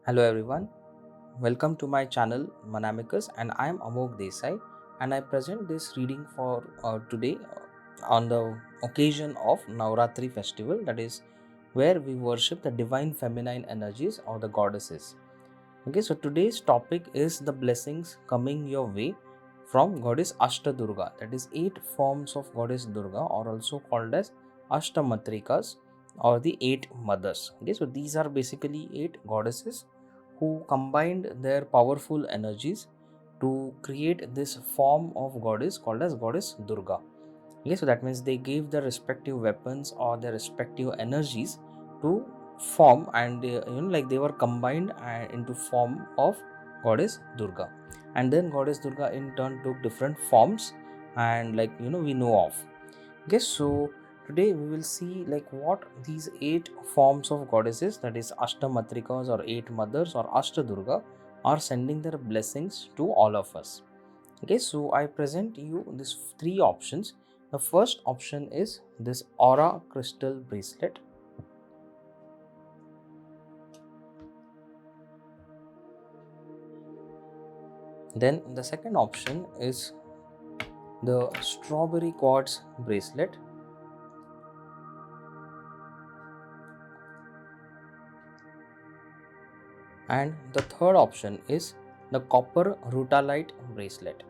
Hello everyone, welcome to my channel Mannamicus, and I am Amoggh Deesai, and I present this reading for today on the occasion of Navratri festival, that is where we worship the divine feminine energies or the goddesses. Okay, so today's topic is the blessings coming your way from Goddess Ashta-Durga, that is 8 forms of Goddess Durga, or also called as Ashta-Matrikas or the 8 mothers. Okay, so these are basically 8 goddesses who combined their powerful energies to create this form of goddess called as Goddess Durga. Okay, so that means they gave their respective weapons or their respective energies to form, and like they were combined into form of Goddess Durga. And then Goddess Durga in turn took different forms, and we know of. Okay, so today we will see like what these 8 forms of goddesses, that is Ashta-Matrikas or 8 mothers or Ashta-Durga, are sending their blessings to all of us. Okay, so I present you these 3 options. The first option is this aura crystal bracelet. Then the second option is the strawberry quartz bracelet. And the third option is the copper Rutalited bracelet.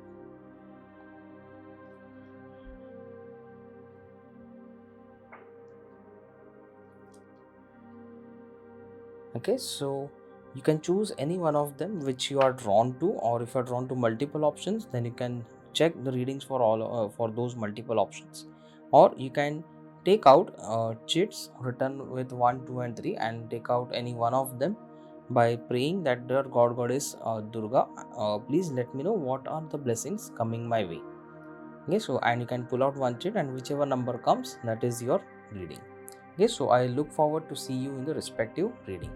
Okay, so you can choose any one of them which you are drawn to, or if you are drawn to multiple options, then you can check the readings for all for those multiple options, or you can take out chits written with 1, 2 and 3 and take out any one of them by praying that dear goddess Durga, please let me know what are the blessings coming my way. Okay, so and you can pull out one chit, and whichever number comes, that is your reading. Okay, so I look forward to see you in the respective reading.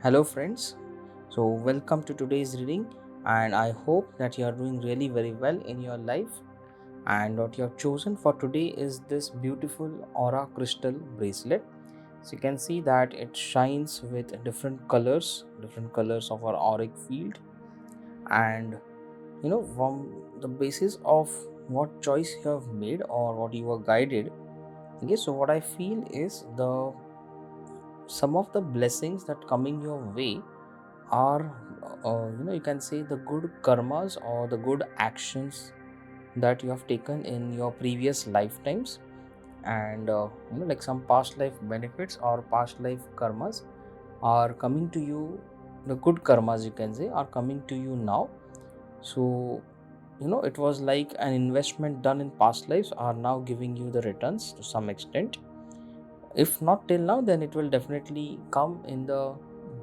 Hello friends, so welcome to today's reading, and I hope that you are doing really very well in your life. And what you have chosen for today is this beautiful aura crystal bracelet. So you can see that it shines with different colors of our auric field. And from the basis of what choice you have made or what you were guided, okay, so what I feel is the some of the blessings that coming your way are you can say the good karmas or the good actions that you have taken in your previous lifetimes, and like some past life benefits or past life karmas are coming to you. The good karmas, you can say, are coming to you now. So it was like an investment done in past lives are now giving you the returns to some extent. If not till now, then it will definitely come in the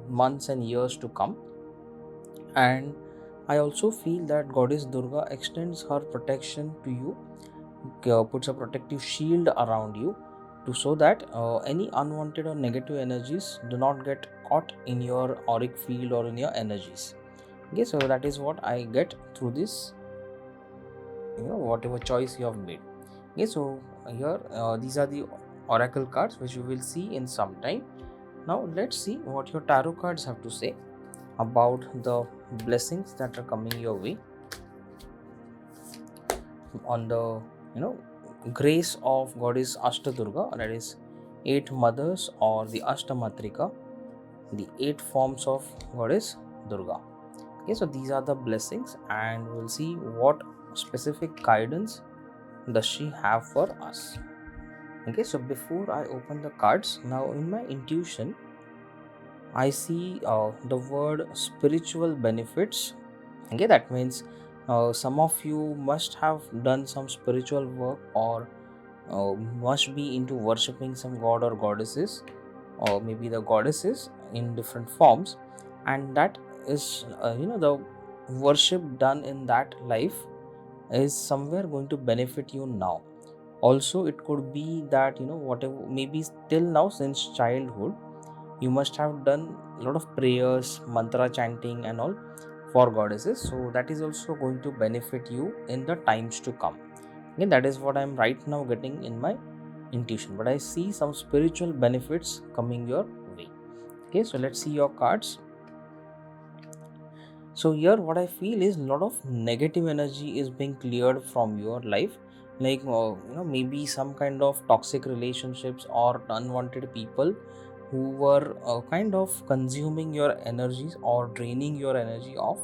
months and years to come. And I also feel that Goddess Durga extends her protection to you, puts a protective shield around you to so that any unwanted or negative energies do not get caught in your auric field or in your energies. Okay, so that is what I get through this, whatever choice you have made. Okay, so here these are the oracle cards which we will see in some time. Now let's see what your tarot cards have to say about the blessings that are coming your way on the grace of Goddess Ashta-Durga, that is 8 mothers or the Ashta-Matrika, the 8 forms of Goddess Durga. Okay, so these are the blessings, and we'll see what specific guidance does she have for us. Okay, so before I open the cards, now in my intuition I see the word spiritual benefits. Okay, that means some of you must have done some spiritual work, or must be into worshipping some god or goddesses, or maybe the goddesses in different forms, and that is the worship done in that life is somewhere going to benefit you now. Also, it could be that whatever, maybe till now since childhood you must have done a lot of prayers, mantra chanting and all for goddesses, so that is also going to benefit you in the times to come. Okay, that is what I am right now getting in my intuition, but I see some spiritual benefits coming your way. Okay, so let's see your cards. So here what I feel is a lot of negative energy is being cleared from your life, like maybe some kind of toxic relationships or unwanted people who were kind of consuming your energies or draining your energy off.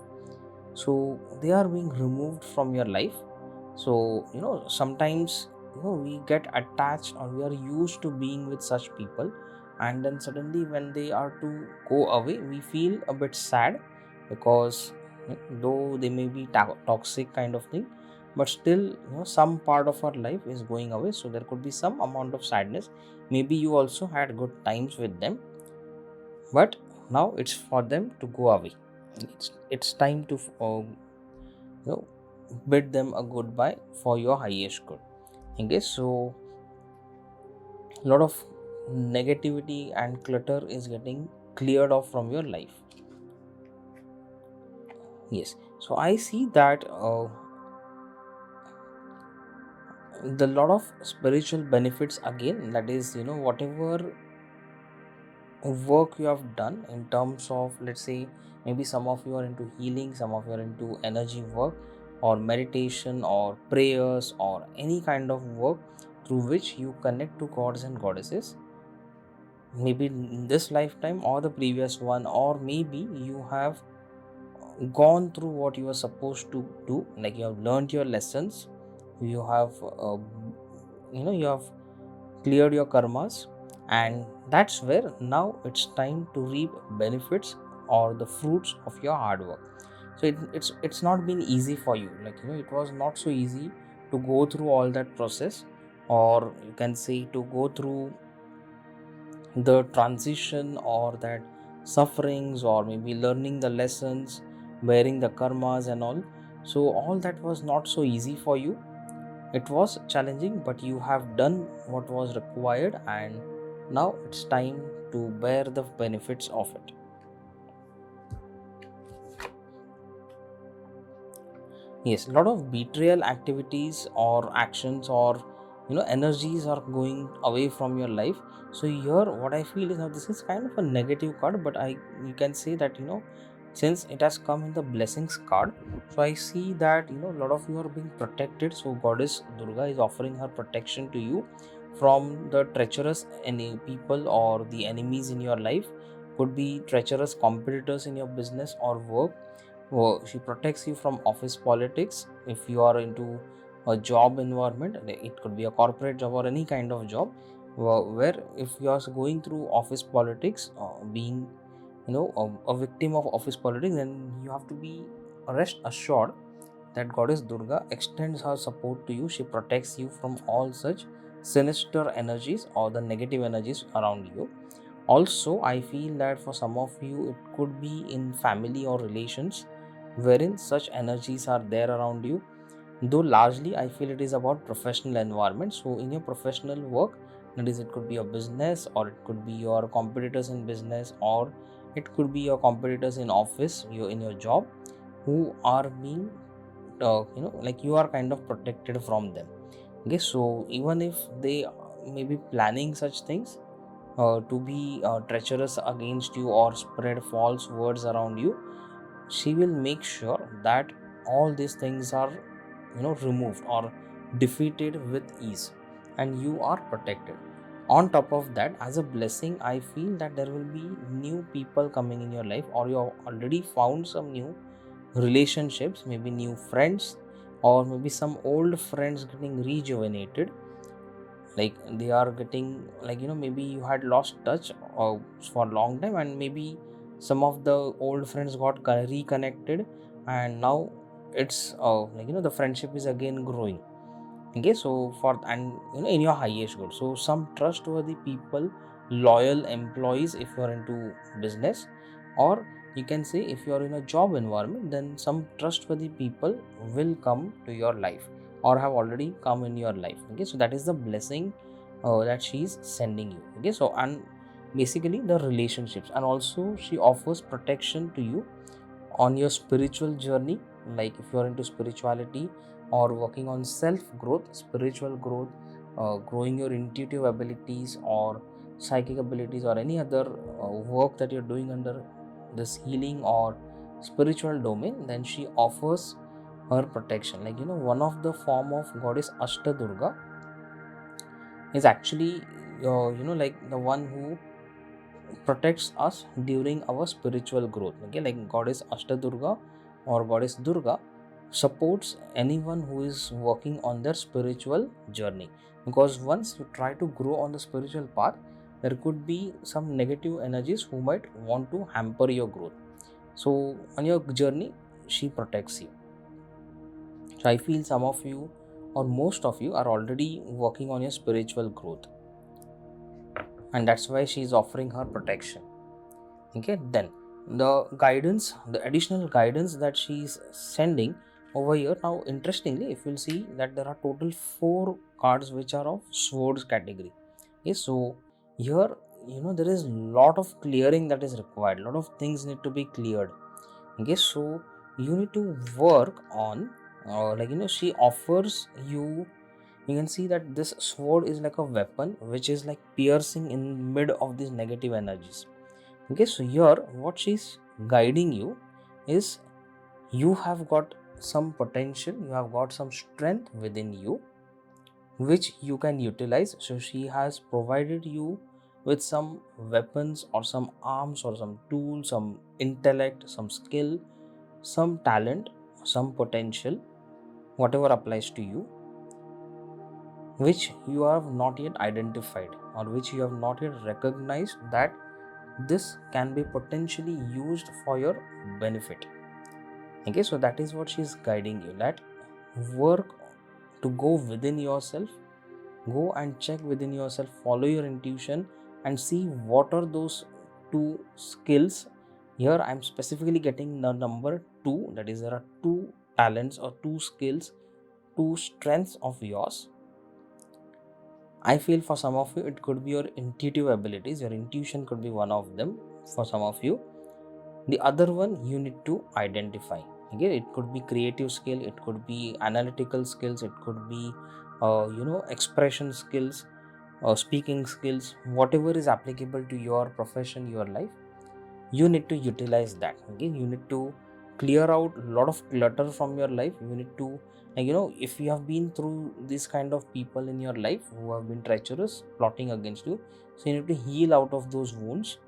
So they are being removed from your life. So sometimes we get attached or we are used to being with such people, and then suddenly when they are to go away we feel a bit sad, because though they may be toxic kind of thing, but still some part of our life is going away, so there could be some amount of sadness. Maybe you also had good times with them, but now it's for them to go away. It's time to you know bid them a goodbye for your highest good. Okay, so a lot of negativity and clutter is getting cleared off from your life. Yes, so I see that the lot of spiritual benefits again, that is whatever work you have done in terms of, let's say, maybe some of you are into healing, some of you are into energy work or meditation or prayers or any kind of work through which you connect to gods and goddesses, maybe in this lifetime or the previous one, or maybe you have gone through what you are supposed to do, like you have learned your lessons, you have you have cleared your karmas, and that's where now it's time to reap benefits or the fruits of your hard work. So it's not been easy for you, like it was not so easy to go through all that process, or you can say to go through the transition or that sufferings, or maybe learning the lessons, bearing the karmas and all. So all that was not so easy for you. It was challenging, but you have done what was required, and now it's time to bear the benefits of it. Yes, a lot of betrayal activities or actions or energies are going away from your life. So here what I feel is, now this is kind of a negative card, but you can say that since it has come in the blessings card, so I see that a lot of you are being protected. So Goddess Durga is offering her protection to you from the treacherous any people or the enemies in your life. Could be treacherous competitors in your business or work. She protects you from office politics. If you are into a job environment, it could be a corporate job or any kind of job, where if you are going through office politics, being a victim of office politics, then you have to be rest assured that Goddess Durga extends her support to you. She protects you from all such sinister energies or the negative energies around you. Also, I feel that for some of you, it could be in family or relations wherein such energies are there around you. Though largely, I feel it is about professional environment. So, in your professional work, that is, it could be your business, or it could be your competitors in business, or it could be your competitors in office, you in your job, who are being, like you are kind of protected from them. Okay, so even if they may be planning such things, to be treacherous against you or spread false words around you, she will make sure that all these things are removed or defeated with ease, and you are protected. On top of that, as a blessing, I feel that there will be new people coming in your life, or you have already found some new relationships, maybe new friends, or maybe some old friends getting rejuvenated, like they are getting, like maybe you had lost touch for a long time, and maybe some of the old friends got reconnected, and now it's like the friendship is again growing. Okay, so for, and in your highest good, so some trustworthy people, loyal employees if you are into business, or you can say if you are in a job environment, then some trustworthy people will come to your life or have already come in your life. Okay, so that is the blessing that she is sending you. Okay, so, and basically the relationships, and also she offers protection to you on your spiritual journey, like if you are into spirituality or working on self growth, spiritual growth, growing your intuitive abilities or psychic abilities, or any other work that you're doing under this healing or spiritual domain, then she offers her protection. Like, one of the form of goddess Ashta-Durga is actually, like the one who protects us during our spiritual growth. Okay, like goddess Ashta-Durga or goddess Durga supports anyone who is working on their spiritual journey, because once you try to grow on the spiritual path, there could be some negative energies who might want to hamper your growth. So on your journey, she protects you. So I feel some of you or most of you are already working on your spiritual growth, and that's why she is offering her protection. Okay, then the guidance, the additional guidance that she is sending over here. Now interestingly, if you'll see that there are total 4 cards which are of swords category. Okay, so here there is lot of clearing that is required, lot of things need to be cleared. Okay, so you need to work on she offers you. You can see that this sword is like a weapon which is like piercing in mid of these negative energies. Okay, so here what she's guiding you is, you have got some potential, you have got some strength within you which you can utilize. So she has provided you with some weapons or some arms or some tools, some intellect, some skill, some talent, some potential, whatever applies to you, which you have not yet identified or which you have not yet recognized that this can be potentially used for your benefit. Okay, so that is what she is guiding you, that work to go within yourself, go and check within yourself, follow your intuition and see what are those 2 skills. Here I am specifically getting the number 2, that is there are 2 talents or 2 skills, 2 strengths of yours. I feel for some of you it could be your intuitive abilities, your intuition could be one of them for some of you. The other one you need to identify. Okay, it could be creative skill, it could be analytical skills, it could be expression skills, speaking skills, whatever is applicable to your profession, your life, you need to utilize that. Okay, you need to clear out a lot of clutter from your life. You need to, if you have been through this kind of people in your life who have been treacherous, plotting against you, so you need to heal out of those wounds.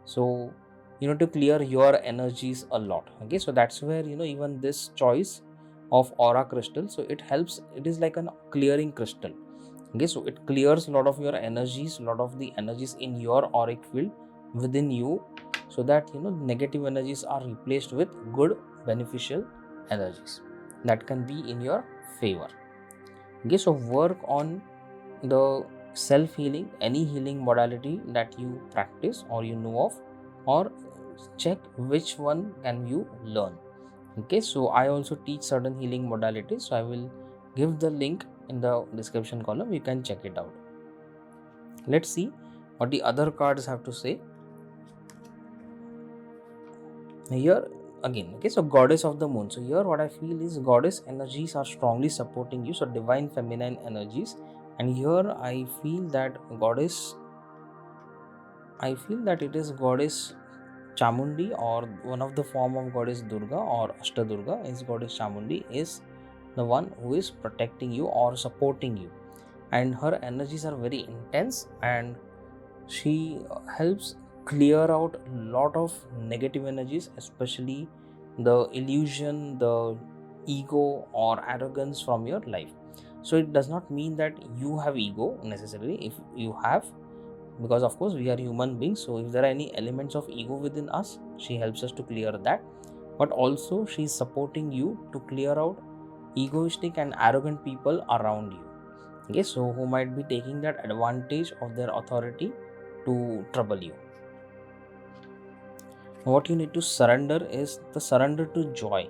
So you need to clear your energies a lot. Okay, so that's where even this choice of aura crystal, so it helps, it is like a clearing crystal. Okay, so it clears a lot of your energies, a lot of the energies in your auric field within you, so that negative energies are replaced with good beneficial energies that can be in your favor. Okay, so work on the self healing, any healing modality that you practice or you know of, or check which one can you learn. Okay, so I also teach certain healing modalities, so I will give the link in the description column, you can check it out. Let's see what the other cards have to say. Here again, okay, so goddess of the moon. So here what I feel is goddess energies are strongly supporting you, so divine feminine energies. And here I feel that it is goddess Chamundi, or one of the form of goddess Durga or Ashta-Durga is goddess Chamundi, is the one who is protecting you or supporting you, and her energies are very intense and she helps clear out a lot of negative energies, especially the illusion, the ego or arrogance from your life. So it does not mean that you have ego necessarily. If you have, because of course we are human beings, so if there are any elements of ego within us, she helps us to clear that. But also she is supporting you to clear out egoistic and arrogant people around you. Okay, so who might be taking that advantage of their authority to trouble you. What you need to surrender is the surrender to joy.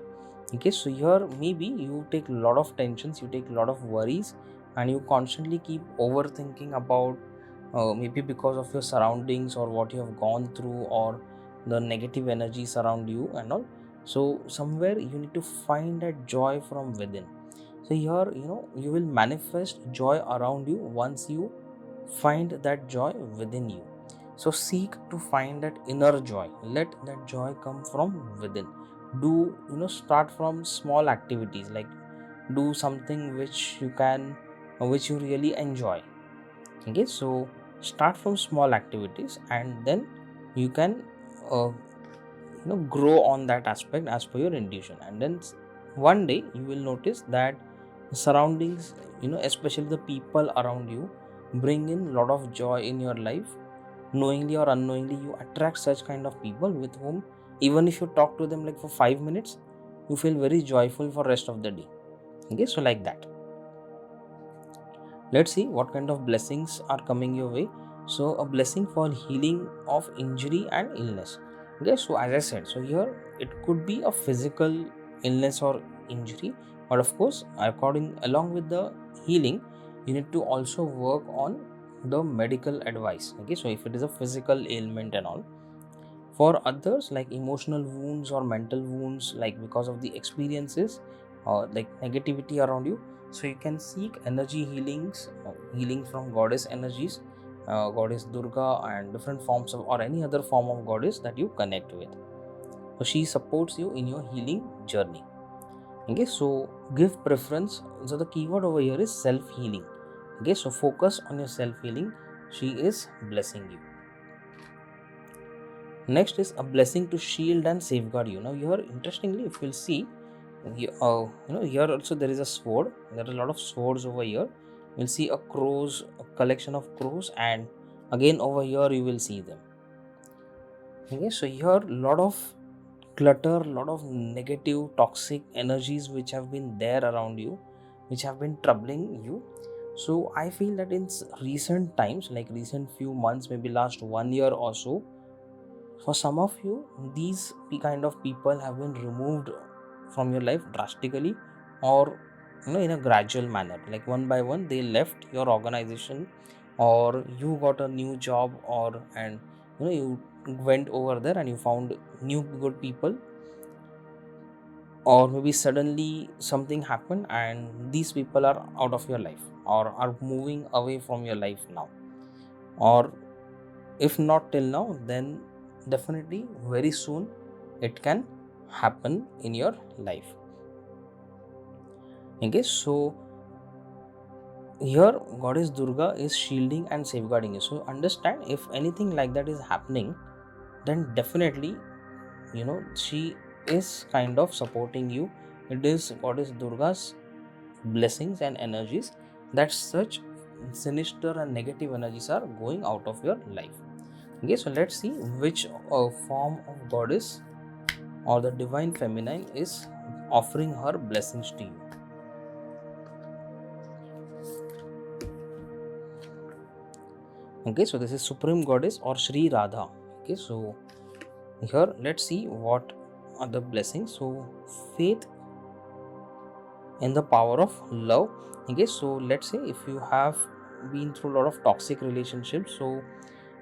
Okay, so here maybe you take a lot of tensions, you take a lot of worries, and you constantly keep overthinking about maybe because of your surroundings or what you have gone through or the negative energies around you and all. So somewhere you need to find that joy from within. So here you will manifest joy around you once you find that joy within you. So seek to find that inner joy. Let that joy come from within. do, start from small activities, like do something which you can, which you really enjoy. Okay, so start from small activities, and then you can uh, grow on that aspect as per your intuition. And then one day you will notice that surroundings, especially the people around you, bring in a lot of joy in your life. Knowingly or unknowingly, you attract such kind of people with whom, even if you talk to them like for 5 minutes, you feel very joyful for rest of the day. Okay, so like that. Let's see what kind of blessings are coming your way. So a blessing for healing of injury and illness. Okay, so as I said, so here it could be a physical illness or injury, but of course, according along with the healing, you need to also work on the medical advice. Okay, so if it is a physical ailment and all. For others, like emotional wounds or mental wounds, like because of the experiences or like negativity around you, so you can seek energy healings, healing from goddess energies, Goddess Durga, and different forms of, or any other form of goddess that you connect with. So she supports you in your healing journey. Okay, so give preference. So the keyword over here is self healing. Okay, so focus on your self healing. She is blessing you. Next is a blessing to shield and safeguard you. Now here, interestingly, if you'll see, here also there is a sword. There are a lot of swords over here. You'll see a collection of crows, and again over here you will see them. Okay, so here a lot of clutter, a lot of negative, toxic energies which have been there around you, which have been troubling you. So I feel that in recent times, like recent few months, maybe last 1 year or so, for some of you, these kind of people have been removed from your life drastically, or in a gradual manner, like one by one they left your organization, or you got a new job, or and you went over there and you found new good people, or maybe suddenly something happened and these people are out of your life or are moving away from your life now, or if not till now, then definitely very soon it can happen in your life. Okay, so here Goddess Durga is shielding and safeguarding you. So understand, if anything like that is happening, then definitely she is kind of supporting you. It is Goddess Durga's blessings and energies that such sinister and negative energies are going out of your life. Okay, so let's see which form of goddess or the divine feminine is offering her blessings to you. Okay, so this is Supreme Goddess or Sri Radha. Okay, so here let's see what are the blessings. So faith in the power of love. Okay, so let's say if you have been through a lot of toxic relationships, so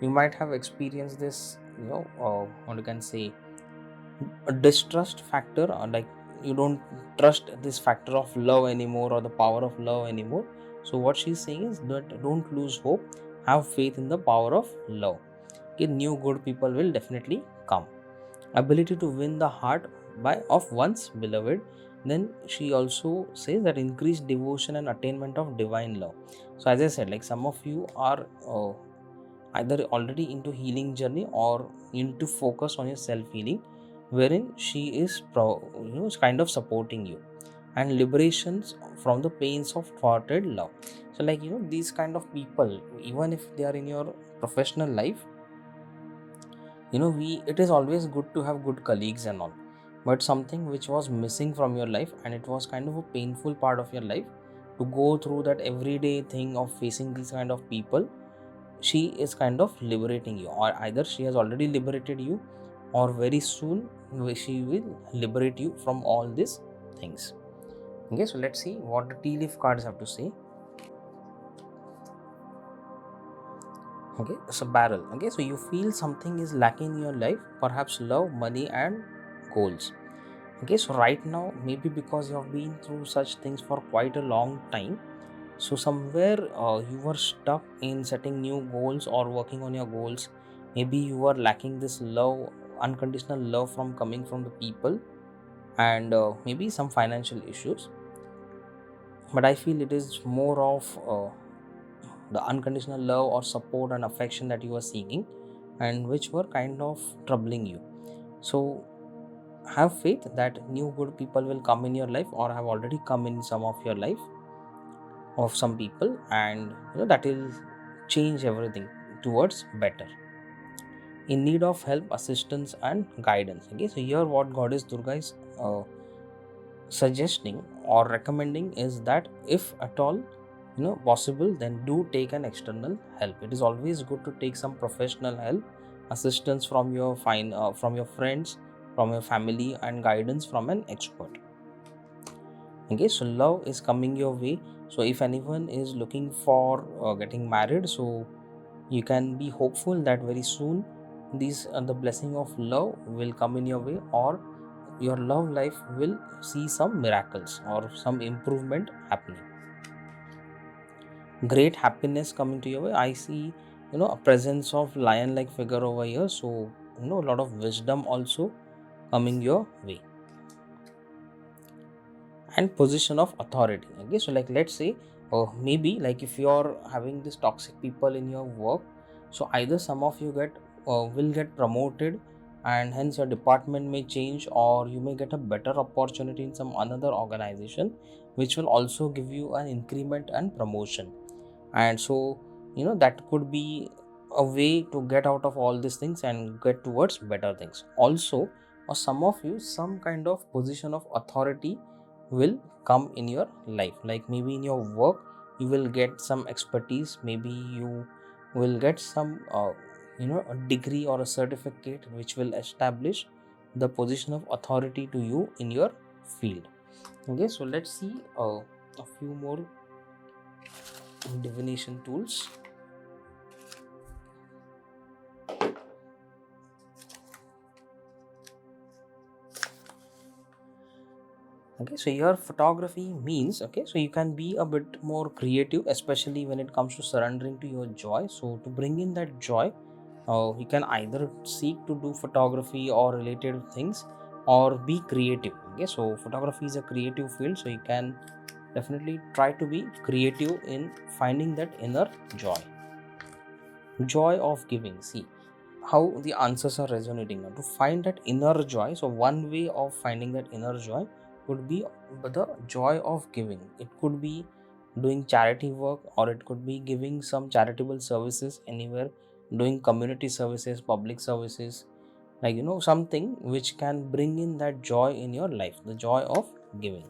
you might have experienced this, what you can say, a distrust factor, or like you don't trust this factor of love anymore or the power of love anymore. So what she's saying is that don't lose hope, have faith in the power of love. Okay, new good people will definitely come. Ability to win the heart by of one's beloved. Then she also says that increased devotion and attainment of divine love. So as I said, like some of you are either already into healing journey or you need to focus on your self healing, wherein she is kind of supporting you, and liberations from the pains of thwarted love. So like these kind of people, even if they are in your professional life, we it is always good to have good colleagues and all, but something which was missing from your life, and it was kind of a painful part of your life to go through that everyday thing of facing these kind of people. She is kind of liberating you, or either she has already liberated you, or very soon she will liberate you from all these things. Okay, so let's see what the tea leaf cards have to say. Okay, so barrel. Okay, so you feel something is lacking in your life, perhaps love, money, and goals. Okay, so right now, maybe because you have been through such things for quite a long time, so somewhere you were stuck in setting new goals or working on your goals. Maybe you were lacking this love, unconditional love from coming from the people, and maybe some financial issues. But I feel it is more of the unconditional love or support and affection that you are seeking, and which were kind of troubling you. So have faith that new good people will come in your life, or have already come in some of your life of some people, and that will change everything towards better. In need of help, assistance and guidance. Okay, so here what Goddess Durga is suggesting or recommending is that if at all possible, then do take an external help. It is always good to take some professional help, assistance from your from your friends, from your family, and guidance from an expert. Okay, so love is coming your way. So if anyone is looking for getting married, so you can be hopeful that very soon these the blessing of love will come in your way, or your love life will see some miracles or some improvement happening. Great happiness coming to your way. I see a presence of lion like figure over here, so a lot of wisdom also coming your way. And position of authority. Okay, so like let's say maybe like if you're having this toxic people in your work, so either some of you will get promoted, and hence your department may change, or you may get a better opportunity in some another organization, which will also give you an increment and promotion. And so that could be a way to get out of all these things and get towards better things also. Or some of you, some kind of position of authority will come in your life, like maybe in your work you will get some expertise, maybe you will get some a degree or a certificate which will establish the position of authority to you in your field. Okay, so let's see a few more divination tools. Okay, so your photography means, okay, so you can be a bit more creative, especially when it comes to surrendering to your joy. So to bring in that joy, you can either seek to do photography or related things, or be creative. Okay, so photography is a creative field, so you can definitely try to be creative in finding that inner joy of giving. See how the answers are resonating now to find that inner joy. So one way of finding that inner joy could be the joy of giving. It could be doing charity work, or it could be giving some charitable services anywhere, doing community services, public services, like something which can bring in that joy in your life, the joy of giving.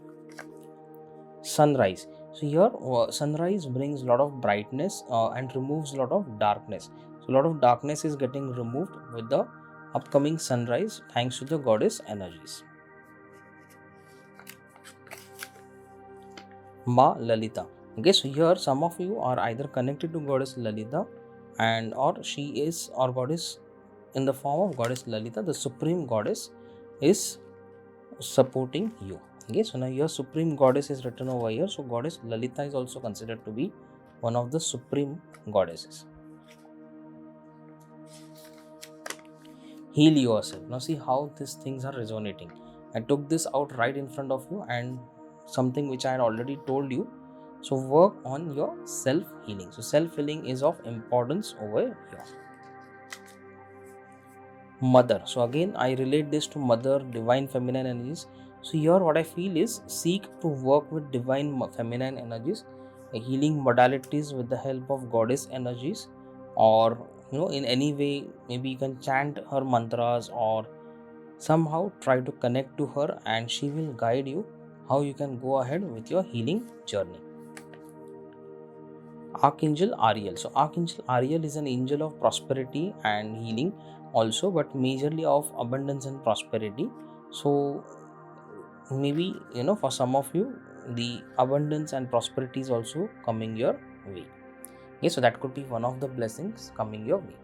Sunrise. So here sunrise brings a lot of brightness and removes a lot of darkness. So a lot of darkness is getting removed with the upcoming sunrise, thanks to the goddess energies. Ma Lalita. Okay, so here some of you are either connected to goddess Lalita, and or she is, or goddess in the form of goddess Lalita, the supreme goddess, is supporting you. Okay, so now your supreme goddess is written over here. So goddess Lalita is also considered to be one of the supreme goddesses. Heal yourself. Now see how these things are resonating. I took this out right in front of you, and something which I had already told you. So work on your self-healing. So self-healing is of importance over here. Mother. So again I relate this to mother, divine feminine energies. So here what I feel is seek to work with divine feminine energies, healing modalities with the help of goddess energies, or in any way maybe you can chant her mantras, or somehow try to connect to her, and she will guide you how you can go ahead with your healing journey. Archangel Ariel. So Archangel Ariel is an angel of prosperity and healing also, but majorly of abundance and prosperity. So maybe for some of you the abundance and prosperity is also coming your way. Okay, so that could be one of the blessings coming your way,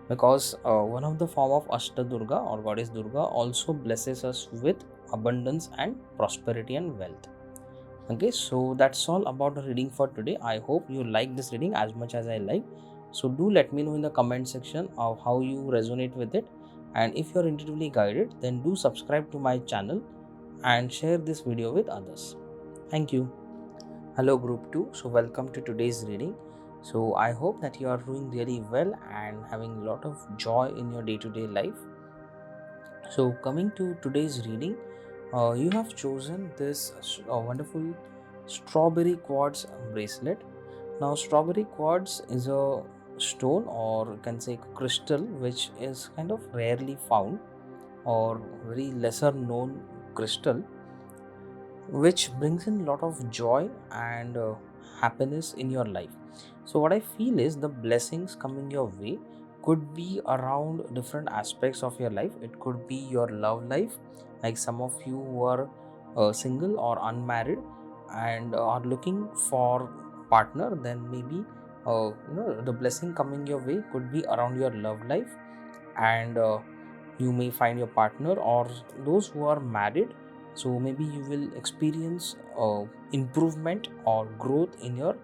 because one of the form of Ashta-Durga or Goddess Durga also blesses us with abundance and prosperity and wealth. Okay, so that's all about the reading for today. I hope you like this reading as much as I like. So do let me know in the comment section of how you resonate with it, and if you're intuitively guided, then do subscribe to my channel and share this video with others. Thank you. Hello group 2. So welcome to today's reading. So I hope that you are doing really well and having a lot of joy in your day-to-day life. So coming to today's reading, you have chosen this wonderful strawberry quartz bracelet. Now strawberry quartz is a stone, or you can say crystal, which is kind of rarely found or very lesser known crystal, which brings in a lot of joy and happiness in your life. So what I feel is the blessings coming your way could be around different aspects of your life. It could be your love life, like some of you who are single or unmarried and are looking for partner, then maybe the blessing coming your way could be around your love life, and you may find your partner. Or those who are married, so maybe you will experience improvement or growth in your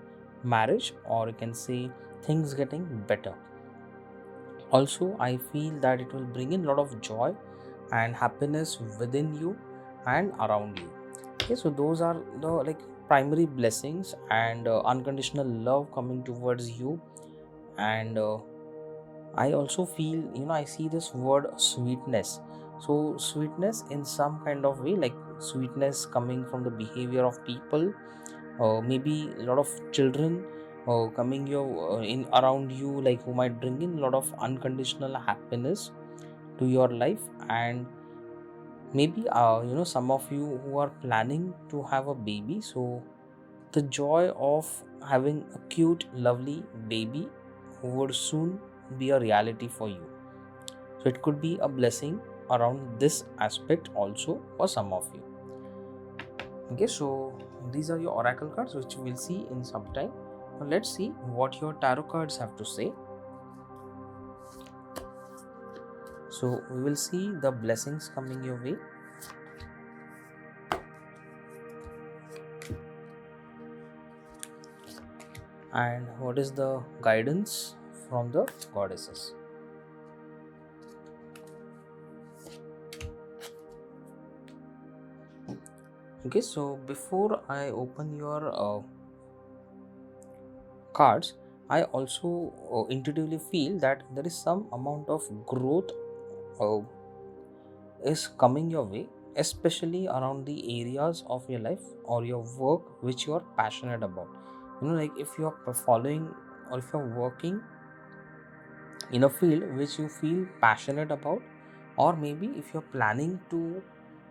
marriage, or you can say things getting better. Also I feel that it will bring in a lot of joy and happiness within you and around you. Okay, so those are the primary blessings and unconditional love coming towards you. And I also feel, I see this word sweetness. So, sweetness in some kind of way, like sweetness coming from the behavior of people, maybe a lot of children coming in around you, like who might bring in a lot of unconditional happiness to your life. And maybe, some of you who are planning to have a baby, so the joy of having a cute, lovely baby who would soon be a reality for you. So it could be a blessing around this aspect also for some of you. Okay, so these are your oracle cards, which we will see in some time. Now let's see what your tarot cards have to say. So we will see the blessings coming your way. And what is the guidance from the goddesses. Okay, so before I open your cards, I also intuitively feel that there is some amount of growth uh, is coming your way, especially around the areas of your life or your work which you are passionate about. Like if you are following or if you're working in a field which you feel passionate about, or maybe if you're planning to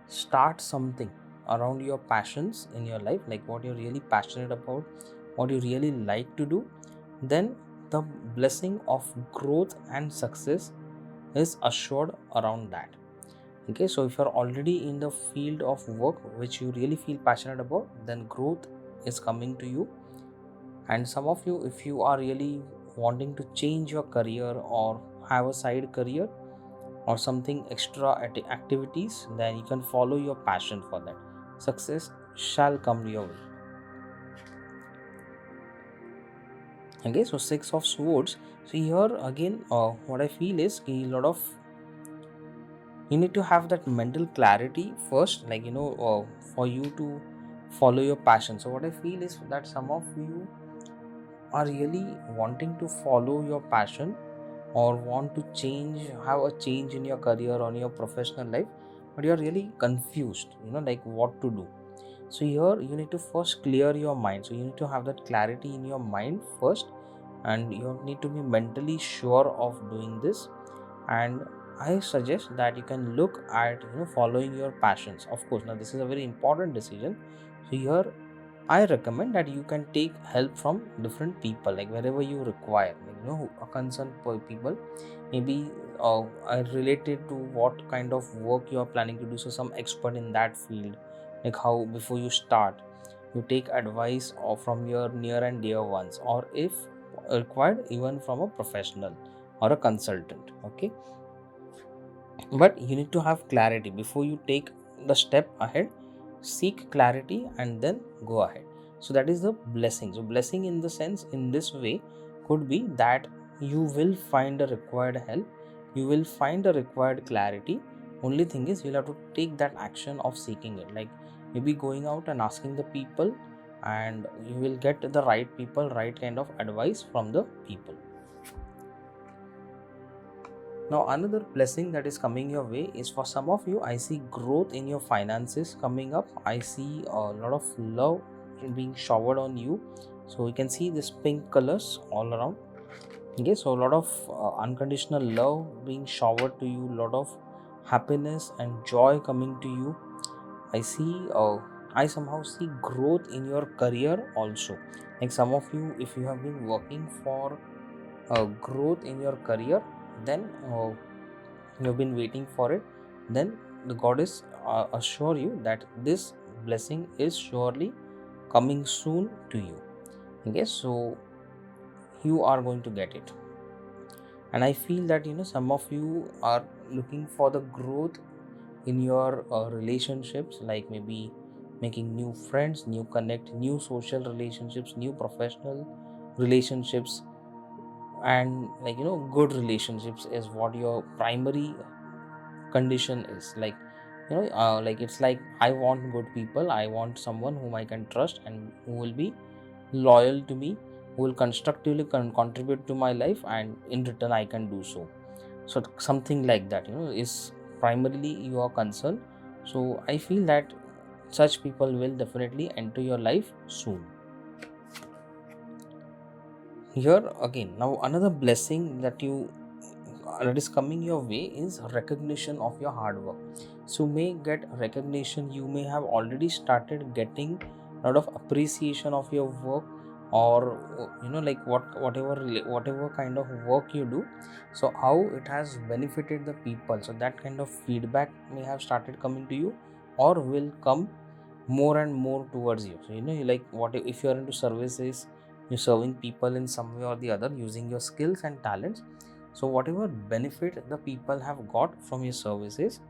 start something around your passions in your life, like what you're really passionate about, what you really like to do, then the blessing of growth and success is assured around that. Okay, so if you're already in the field of work which you really feel passionate about, then growth is coming to you. And some of you, if you are really wanting to change your career or have a side career or something extra activities, then you can follow your passion for that. Success shall come your way. Okay, so 6 of swords. So here again, what I feel is a lot of, you need to have that mental clarity first, for you to follow your passion. So what I feel is that some of you are really wanting to follow your passion or want to have a change in your career or in your professional life, but you're really confused, like what to do. So here you need to first clear your mind. So you need to have that clarity in your mind first, and you need to be mentally sure of doing this. And I suggest that you can look at following your passions. Of course, now this is a very important decision. So here I recommend that you can take help from different people, like wherever you require, a concerned people, maybe are related to what kind of work you are planning to do. So some expert in that field, like how before you start, you take advice or from your near and dear ones, or if required, even from a professional or a consultant. Okay, but you need to have clarity before you take the step ahead. Seek clarity and then go ahead. So that is the blessing. So blessing in the sense, in this way, could be that you will find a required help, you will find a required clarity Only thing is you'll have to take that action of seeking it, like maybe going out and asking the people, and you will get the right people, right kind of advice from the people. Now another blessing that is coming your way is for some of you, I see growth in your finances coming up. I see a lot of love being showered on you. So you can see this pink colors all around. Okay, so a lot of unconditional love being showered to you, a lot of happiness and joy coming to you. I somehow see growth in your career also. Like some of you, if you have been working for growth in your career, then you have been waiting for it, then the goddess assure you that this blessing is surely coming soon to you. Okay, so you are going to get it. And I feel that some of you are looking for the growth in your relationships, like maybe making new friends, new connect, new social relationships, new professional relationships, and good relationships is what your primary condition is. Like it's like, I want good people, I want someone whom I can trust and who will be loyal to me, who will constructively contribute to my life, and in return I can do so. So something like that is primarily your concern. So I feel that such people will definitely enter your life soon. Here again, now another blessing that is coming your way is recognition of your hard work. So you may get recognition, you may have already started getting a lot of appreciation of your work, or like whatever kind of work you do, so how it has benefited the people, so that kind of feedback may have started coming to you or will come more and more towards you. So like, what if you are into services, you're serving people in some way or the other using your skills and talents, so whatever benefit the people have got from your services,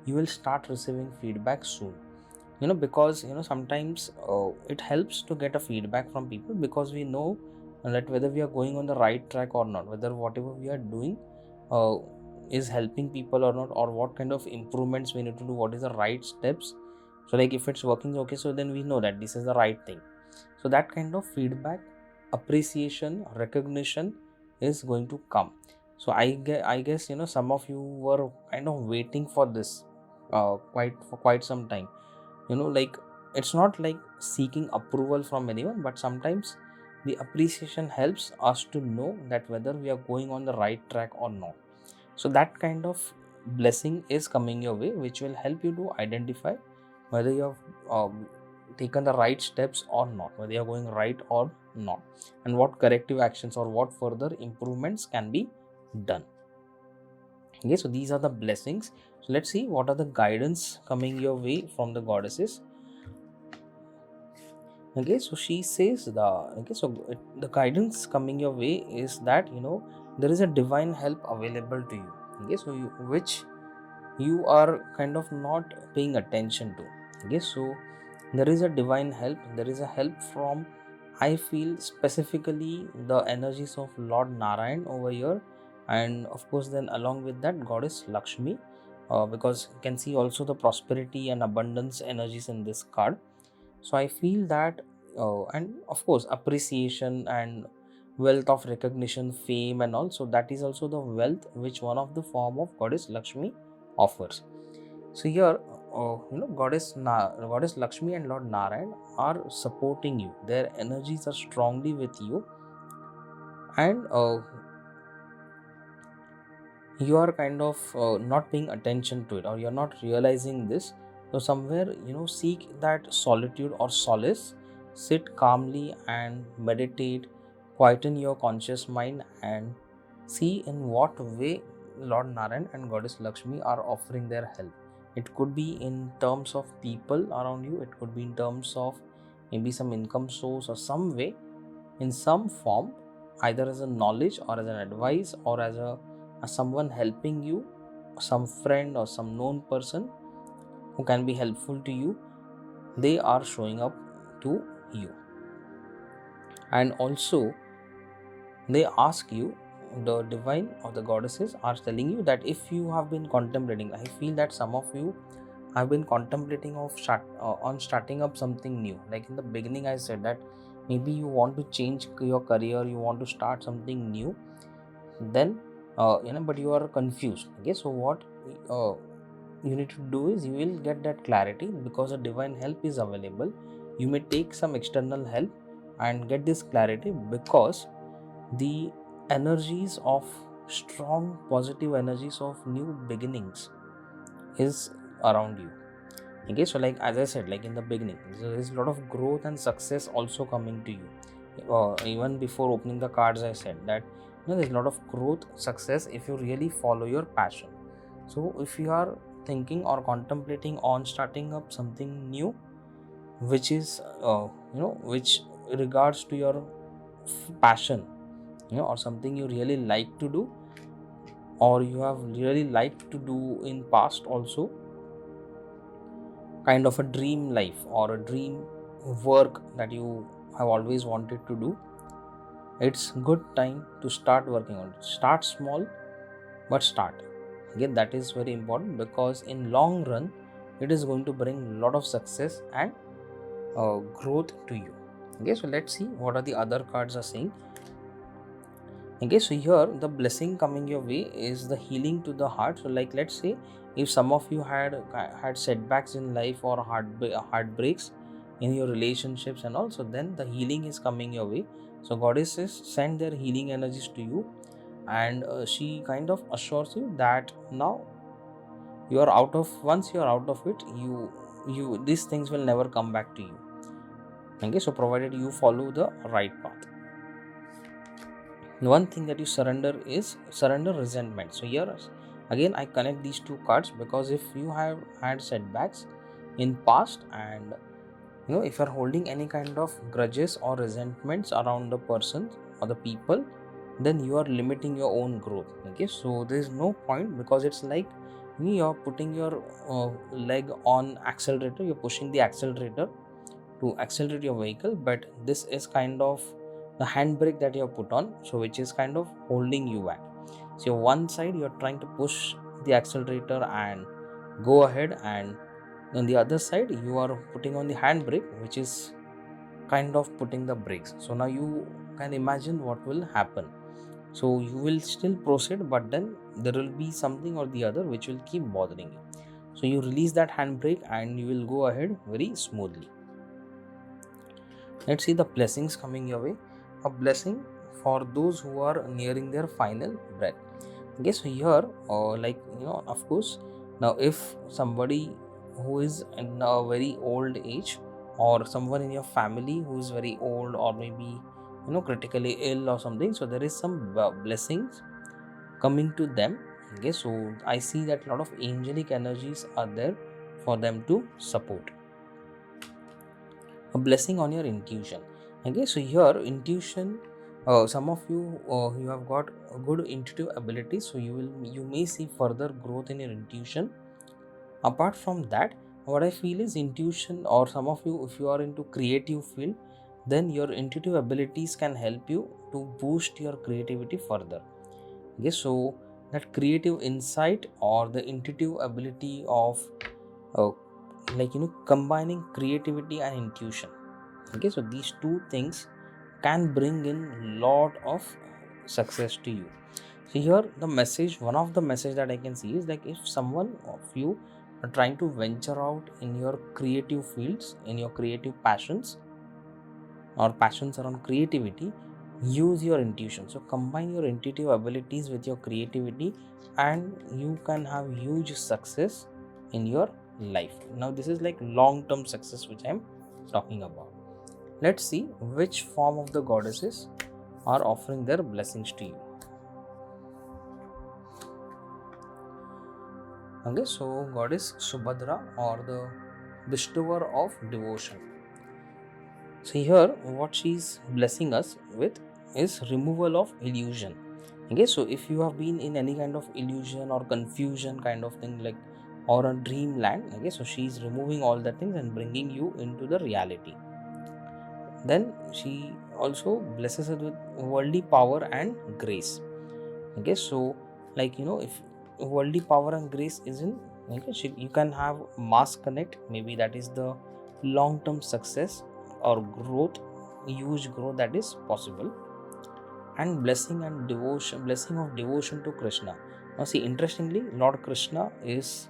you will start receiving feedback soon. Because sometimes it helps to get a feedback from people, because we know that whether we are going on the right track or not, whether whatever we are doing uh, is helping people or not, or what kind of improvements we need to do, what is the right steps. So like if it's working okay, so then we know that this is the right thing. So that kind of feedback, appreciation, recognition is going to come. So I guess some of you were kind of waiting for this for quite some time. Like, it's not like seeking approval from anyone, but sometimes the appreciation helps us to know that whether we are going on the right track or not. So that kind of blessing is coming your way, which will help you to identify whether you have taken the right steps or not, whether you are going right or not, and what corrective actions or what further improvements can be done. Okay, so these are the blessings. So let's see what are the guidance coming your way from the goddesses. Okay, so she says the guidance coming your way is that there is a divine help available to you. Okay, so which you are kind of not paying attention to. Okay, so there is a divine help, there is a help from, I feel, specifically the energies of Lord Narayan over here, and of course then along with that goddess Lakshmi, because you can see also the prosperity and abundance energies in this card. So I feel that and of course appreciation and wealth of recognition, fame and all, so that is also the wealth which one of the form of goddess Lakshmi offers. So here goddess Lakshmi and Lord Narayan are supporting you, their energies are strongly with you, and you are kind of not paying attention to it, or you're not realizing this. So somewhere seek that solitude or solace, sit calmly and meditate, quieten your conscious mind, and see in what way Lord Narayan and Goddess Lakshmi are offering their help. It could be in terms of people around you, it could be in terms of maybe some income source or some way, in some form, either as a knowledge or as an advice, or as someone helping you, some friend or some known person who can be helpful to you. They are showing up to you, and also they ask you the divine or the goddesses are telling you that if you have been contemplating, I feel that some of you have been contemplating on starting up something new. Like in the beginning I said that maybe you want to change your career, you want to start something new, then but you are confused. Okay, so what you need to do is you will get that clarity because the divine help is available. You may take some external help and get this clarity because the energies of strong positive energies of new beginnings is around you. Okay, so like as I said, like in the beginning there is a lot of growth and success also coming to you. Even before opening the cards I said that there's a lot of growth success if you really follow your passion. So if you are thinking or contemplating on starting up something new which is which regards to your passion, or something you really like to do or you have really liked to do in past also, kind of a dream life or a dream work that you have always wanted to do, it's good time to start working on it. Start small, but start. Again, that is very important because in long run it is going to bring a lot of success and growth to you. Okay, so let's see what are the other cards are saying. Okay, so here the blessing coming your way is the healing to the heart. So like let's say if some of you had setbacks in life or heartbreaks in your relationships and also, then the healing is coming your way. So goddesses send their healing energies to you, and she kind of assures you that now you are out of, once you are out of it, you these things will never come back to you. Okay, so provided you follow the right path. One thing that you surrender is surrender resentment. So here again I connect these two cards because if you have had setbacks in past and if you are holding any kind of grudges or resentments around the person or the people, then you are limiting your own growth. Okay, so there is no point because it's like you're putting your leg on accelerator, you're pushing the accelerator to accelerate your vehicle, but this is kind of the handbrake that you have put on, so which is kind of holding you back. So one side you're trying to push the accelerator and go ahead, and on the other side you are putting on the handbrake which is kind of putting the brakes. So now you can imagine what will happen. So you will still proceed, but then there will be something or the other which will keep bothering you. So you release that handbrake and you will go ahead very smoothly. Let's see the blessings coming your way. A blessing for those who are nearing their final breath. Okay, so here of course, now if somebody who is in a very old age or someone in your family who is very old or maybe critically ill or something, so there is some blessings coming to them. Okay, so I see that a lot of angelic energies are there for them to support. A blessing on your intuition. Okay, so here intuition, some of you you have got a good intuitive ability, so you may see further growth in your intuition. Apart from that, what I feel is intuition, or some of you if you are into creative field, then your intuitive abilities can help you to boost your creativity further. Okay, so that creative insight or the intuitive ability of uh, combining creativity and intuition. Okay, so these two things can bring in lot of success to you. So here the message, one of the message that I can see is like if someone of you are trying to venture out in your creative fields, in your creative passions or passions around creativity, use your intuition. So combine your intuitive abilities with your creativity and you can have huge success in your life. Now this is like long-term success which I am talking about. Let's see which form of the goddesses are offering their blessings to you. Okay, so goddess Subhadra or the bestower of devotion. So here what she's blessing us with is removal of illusion. Okay, so if you have been in any kind of illusion or confusion kind of thing, like or a dreamland, okay, so she's removing all the things and bringing you into the reality. Then she also blesses us with worldly power and grace. Okay, so like if worldly power and grace isn't okay, so you can have mass connect, maybe that is the long term success or growth, huge growth that is possible. And blessing and devotion, blessing of devotion to Krishna. Now see, interestingly, Lord Krishna is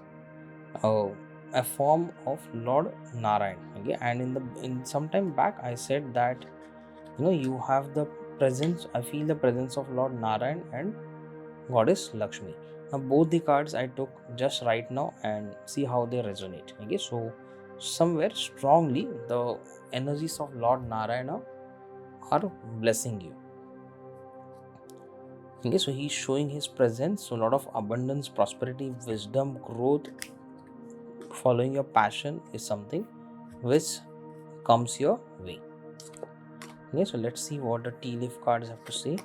uh, a form of Lord Narayan. Okay, and in some time back I said that you have the presence, I feel the presence of Lord Narayan and Goddess Lakshmi. Now both the cards I took just right now and see how they resonate. Okay, so somewhere strongly the energies of Lord Narayana are blessing you. Okay, so he's showing his presence, so a lot of abundance, prosperity, wisdom, growth, following your passion is something which comes your way. Okay, so let's see what the tea leaf cards have to say.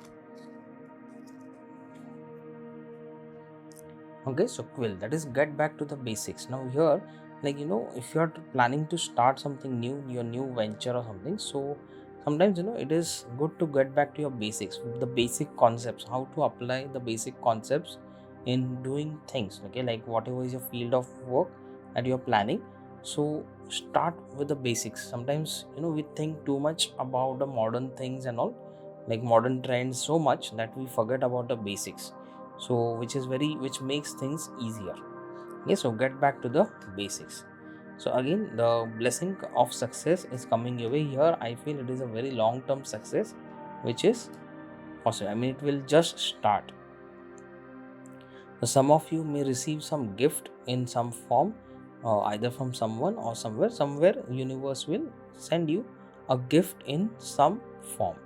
Okay, so quill, that is get back to the basics. Now here, like if you are planning to start something new, your new venture or something, so sometimes it is good to get back to your basics, the basic concepts, how to apply the basic concepts in doing things. Okay, like whatever is your field of work that you're planning, so start with the basics. Sometimes we think too much about the modern things and all, like modern trends so much that we forget about the basics, so which makes things easier. Okay, so get back to the basics. So again, the blessing of success is coming your way. Here I feel it is a very long term success which is possible. I mean, it will just start. So some of you may receive some gift in some form, either from someone or somewhere universe will send you a gift in some form.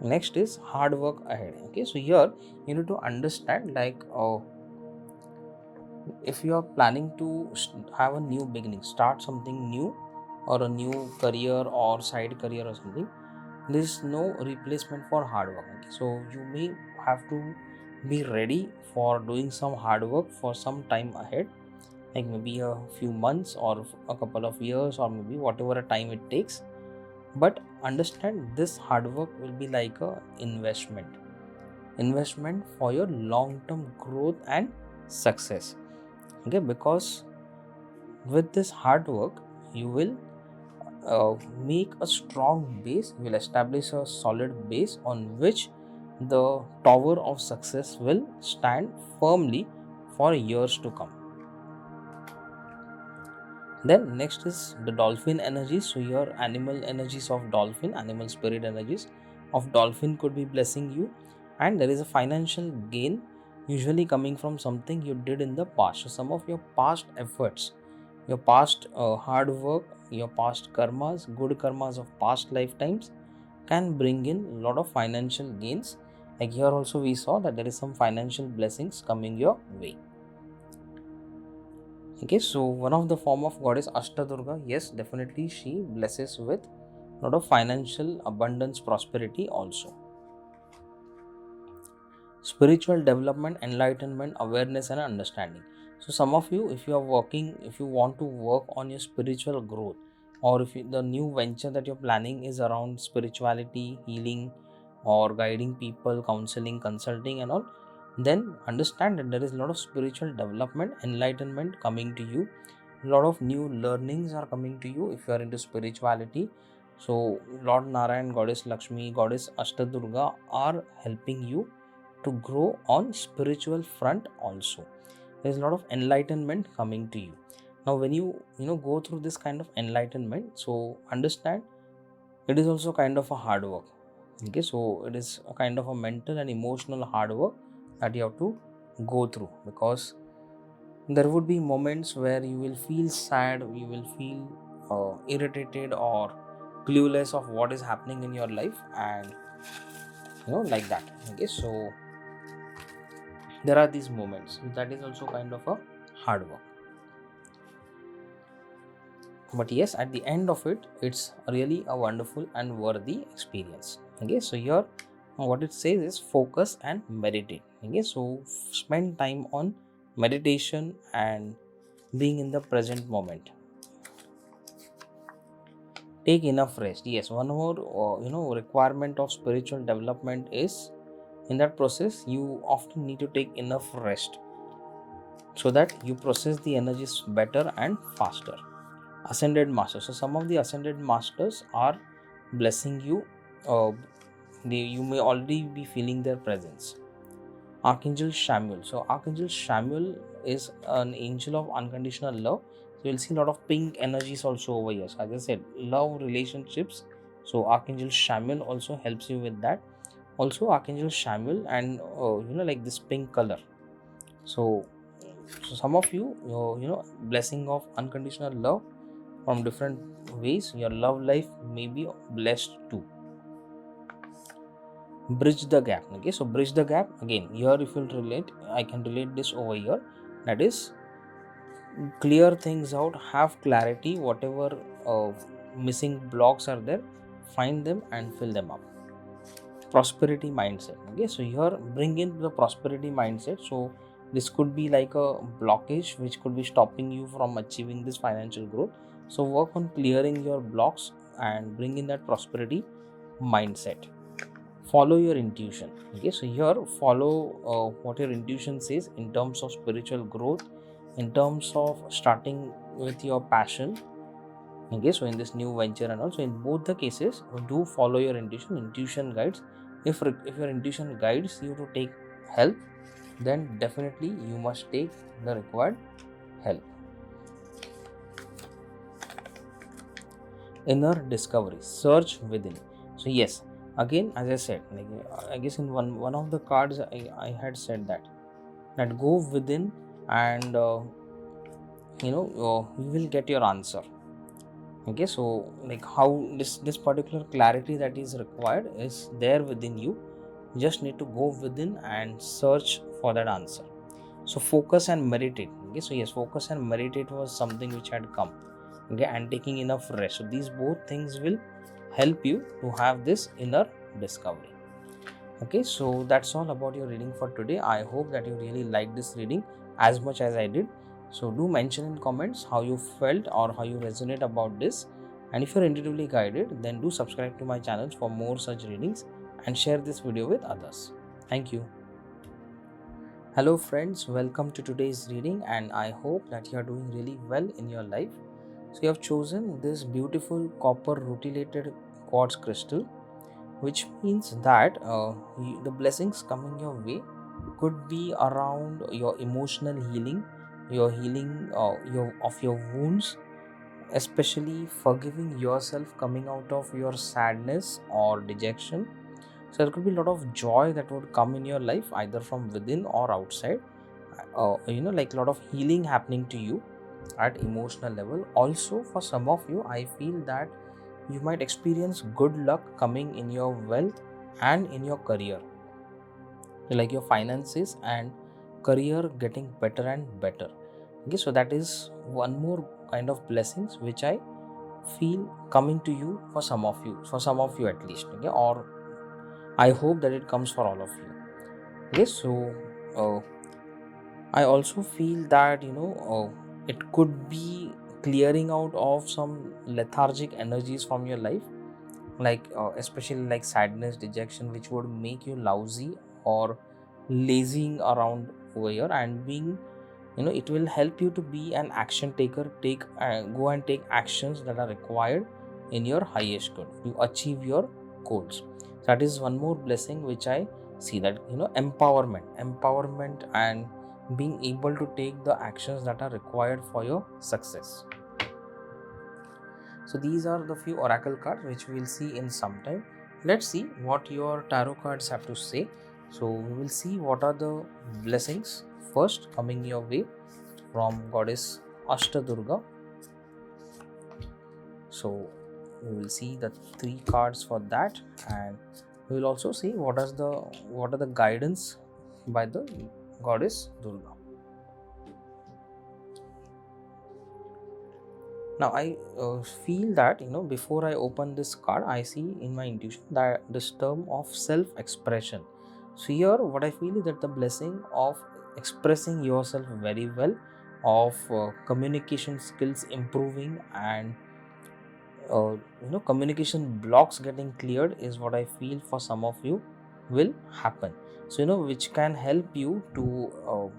Next is hard work ahead. Okay, so here you need to understand, like if you are planning to have a new beginning, start something new or a new career or side career or something, there is no replacement for hard work. Okay, so you may have to be ready for doing some hard work for some time ahead, like maybe a few months or a couple of years or maybe whatever time it takes. But understand, this hard work will be like a investment for your long term growth and success. Okay, because with this hard work you will make a strong base, you will establish a solid base on which the tower of success will stand firmly for years to come. Then next is the dolphin energies. So your animal energies of dolphin, animal spirit energies of dolphin could be blessing you, and there is a financial gain usually coming from something you did in the past. So some of your past efforts, your past hard work, your past karmas, good karmas of past lifetimes can bring in a lot of financial gains. Like here also we saw that there is some financial blessings coming your way. Okay, so one of the form of goddess Ashta-Durga, yes, definitely she blesses with a lot of financial abundance, prosperity also. Spiritual development, enlightenment, awareness and understanding. So some of you, if you are working, if you want to work on your spiritual growth, or if the new venture that you're planning is around spirituality, healing, or guiding people, counseling, consulting and all, then understand that there is a lot of spiritual development, enlightenment coming to you. A lot of new learnings are coming to you if you are into spirituality. So Lord Narayan, Goddess Lakshmi, Goddess Ashta-Durga are helping you to grow on spiritual front also. There's a lot of enlightenment coming to you. Now when you go through this kind of enlightenment, so understand it is also kind of a hard work. Okay, so it is a kind of a mental and emotional hard work that you have to go through, because there would be moments where you will feel sad, you will feel irritated or clueless of what is happening in your life, and like that. Okay, so there are these moments that is also kind of a hard work, but yes, at the end of it, it's really a wonderful and worthy experience. Okay, so here what it says is focus and meditate. Okay, so spend time on meditation and being in the present moment. Take enough rest. Yes, one more requirement of spiritual development is, in that process you often need to take enough rest so that you process the energies better and faster. Ascended masters. So some of the ascended masters are blessing you. You may already be feeling their presence. Archangel Samuel. So Archangel Samuel is an angel of unconditional love. So you'll see a lot of pink energies also over here. So as I said, love relationships. So Archangel Samuel also helps you with that. Also Archangel Samuel and like this pink color. So some of you, blessing of unconditional love from different ways. Your love life may be blessed too. Bridge the gap. Okay, so bridge the gap again. Here, if you'll relate, I can relate this over here. That is, clear things out, have clarity. Whatever missing blocks are there, find them and fill them up. Prosperity mindset. Okay, so here bring in the prosperity mindset. So this could be like a blockage which could be stopping you from achieving this financial growth. So work on clearing your blocks and bring in that prosperity mindset. Follow your intuition. Okay, so here follow what your intuition says in terms of spiritual growth, in terms of starting with your passion. Okay, so in this new venture and also in both the cases, do follow your intuition. Intuition guides. If your intuition guides you to take help, then definitely you must take the required help. Inner discovery. Search within. So yes, again, as I said, like I guess in one of the cards I had said that go within and you will get your answer. Okay, so like how this particular clarity that is required is there within you. You just need to go within and search for that answer. So focus and meditate. Okay, so yes, focus and meditate was something which had come. Okay, and taking enough rest. So these both things will help you to have this inner discovery. Okay, so that's all about your reading for today. I hope that you really liked this reading as much as I did. So do mention in comments how you felt or how you resonate about this. And if you're intuitively guided, then do subscribe to my channel for more such readings and share this video with others. Thank you. Hello friends, welcome to today's reading, and I hope that you are doing really well in your life. So you have chosen this beautiful copper rutilated quartz crystal, which means that the blessings coming your way could be around your emotional healing, your healing of your wounds, especially forgiving yourself coming out of your sadness or dejection. So there could be a lot of joy that would come in your life either from within or outside. Like a lot of healing happening to you at emotional level. Also for some of you, I feel that you might experience good luck coming in your wealth and in your career, like your finances and career getting better and better. Okay, so that is one more kind of blessings which I feel coming to you for some of you at least. Okay, or I hope that it comes for all of you. Okay, so uh, I also feel that it could be clearing out of some lethargic energies from your life, like especially like sadness, dejection, which would make you lousy or lazing around over here, and being it will help you to be an action taker. Go and take actions that are required in your highest good to achieve your goals. So that is one more blessing which I see, that empowerment and being able to take the actions that are required for your success. So these are the few oracle cards which we will see in some time. Let's see what your tarot cards have to say. So we will see what are the blessings first coming your way from Goddess Ashta-Durga. So we will see the 3 cards for that, and we will also see what are the guidance by the Goddess Durga. Now I feel that before I open this card, I see in my intuition that this term of self-expression. So here what I feel is that the blessing of expressing yourself very well, of communication skills improving, and communication blocks getting cleared is what I feel for some of you will happen. So which can help you to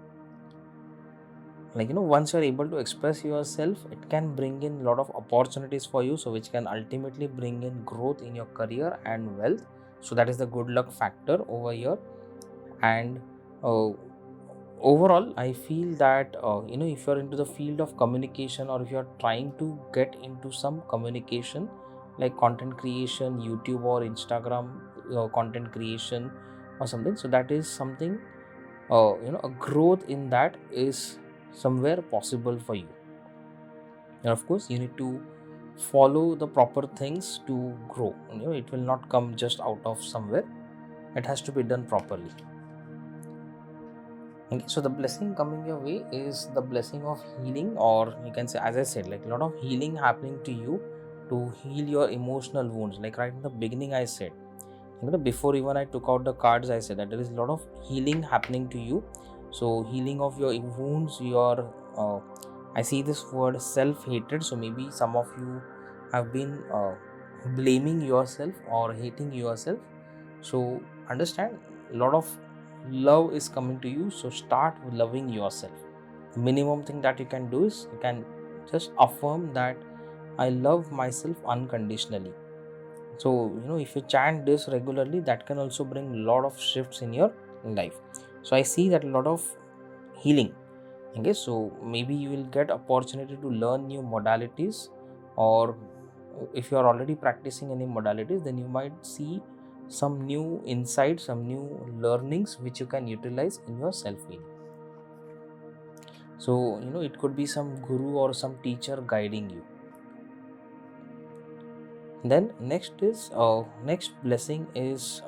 once you're able to express yourself, it can bring in a lot of opportunities for you, so which can ultimately bring in growth in your career and wealth. So that is the good luck factor over here. And uh, overall I feel that if you're into the field of communication, or if you're trying to get into some communication like content creation, YouTube or Instagram content creation or something, so that is something a growth in that is somewhere possible for you. And of course you need to follow the proper things to grow. It will not come just out of somewhere, it has to be done properly. Okay, so the blessing coming your way is the blessing of healing, or you can say, as I said, like a lot of healing happening to you to heal your emotional wounds. Like right in the beginning I said, before even I took out the cards, I said that there is a lot of healing happening to you. So healing of your wounds, your I see this word self-hatred. So maybe some of you have been blaming yourself or hating yourself. So understand, a lot of love is coming to you. So start loving yourself. The minimum thing that you can do is you can just affirm that I love myself unconditionally. So if you chant this regularly, that can also bring a lot of shifts in your life. So I see that a lot of healing. Okay, so maybe you will get opportunity to learn new modalities, or if you are already practicing any modalities, then you might see some new insights, some new learnings which you can utilize in your self-healing. So it could be some guru or some teacher guiding you. Then next blessing is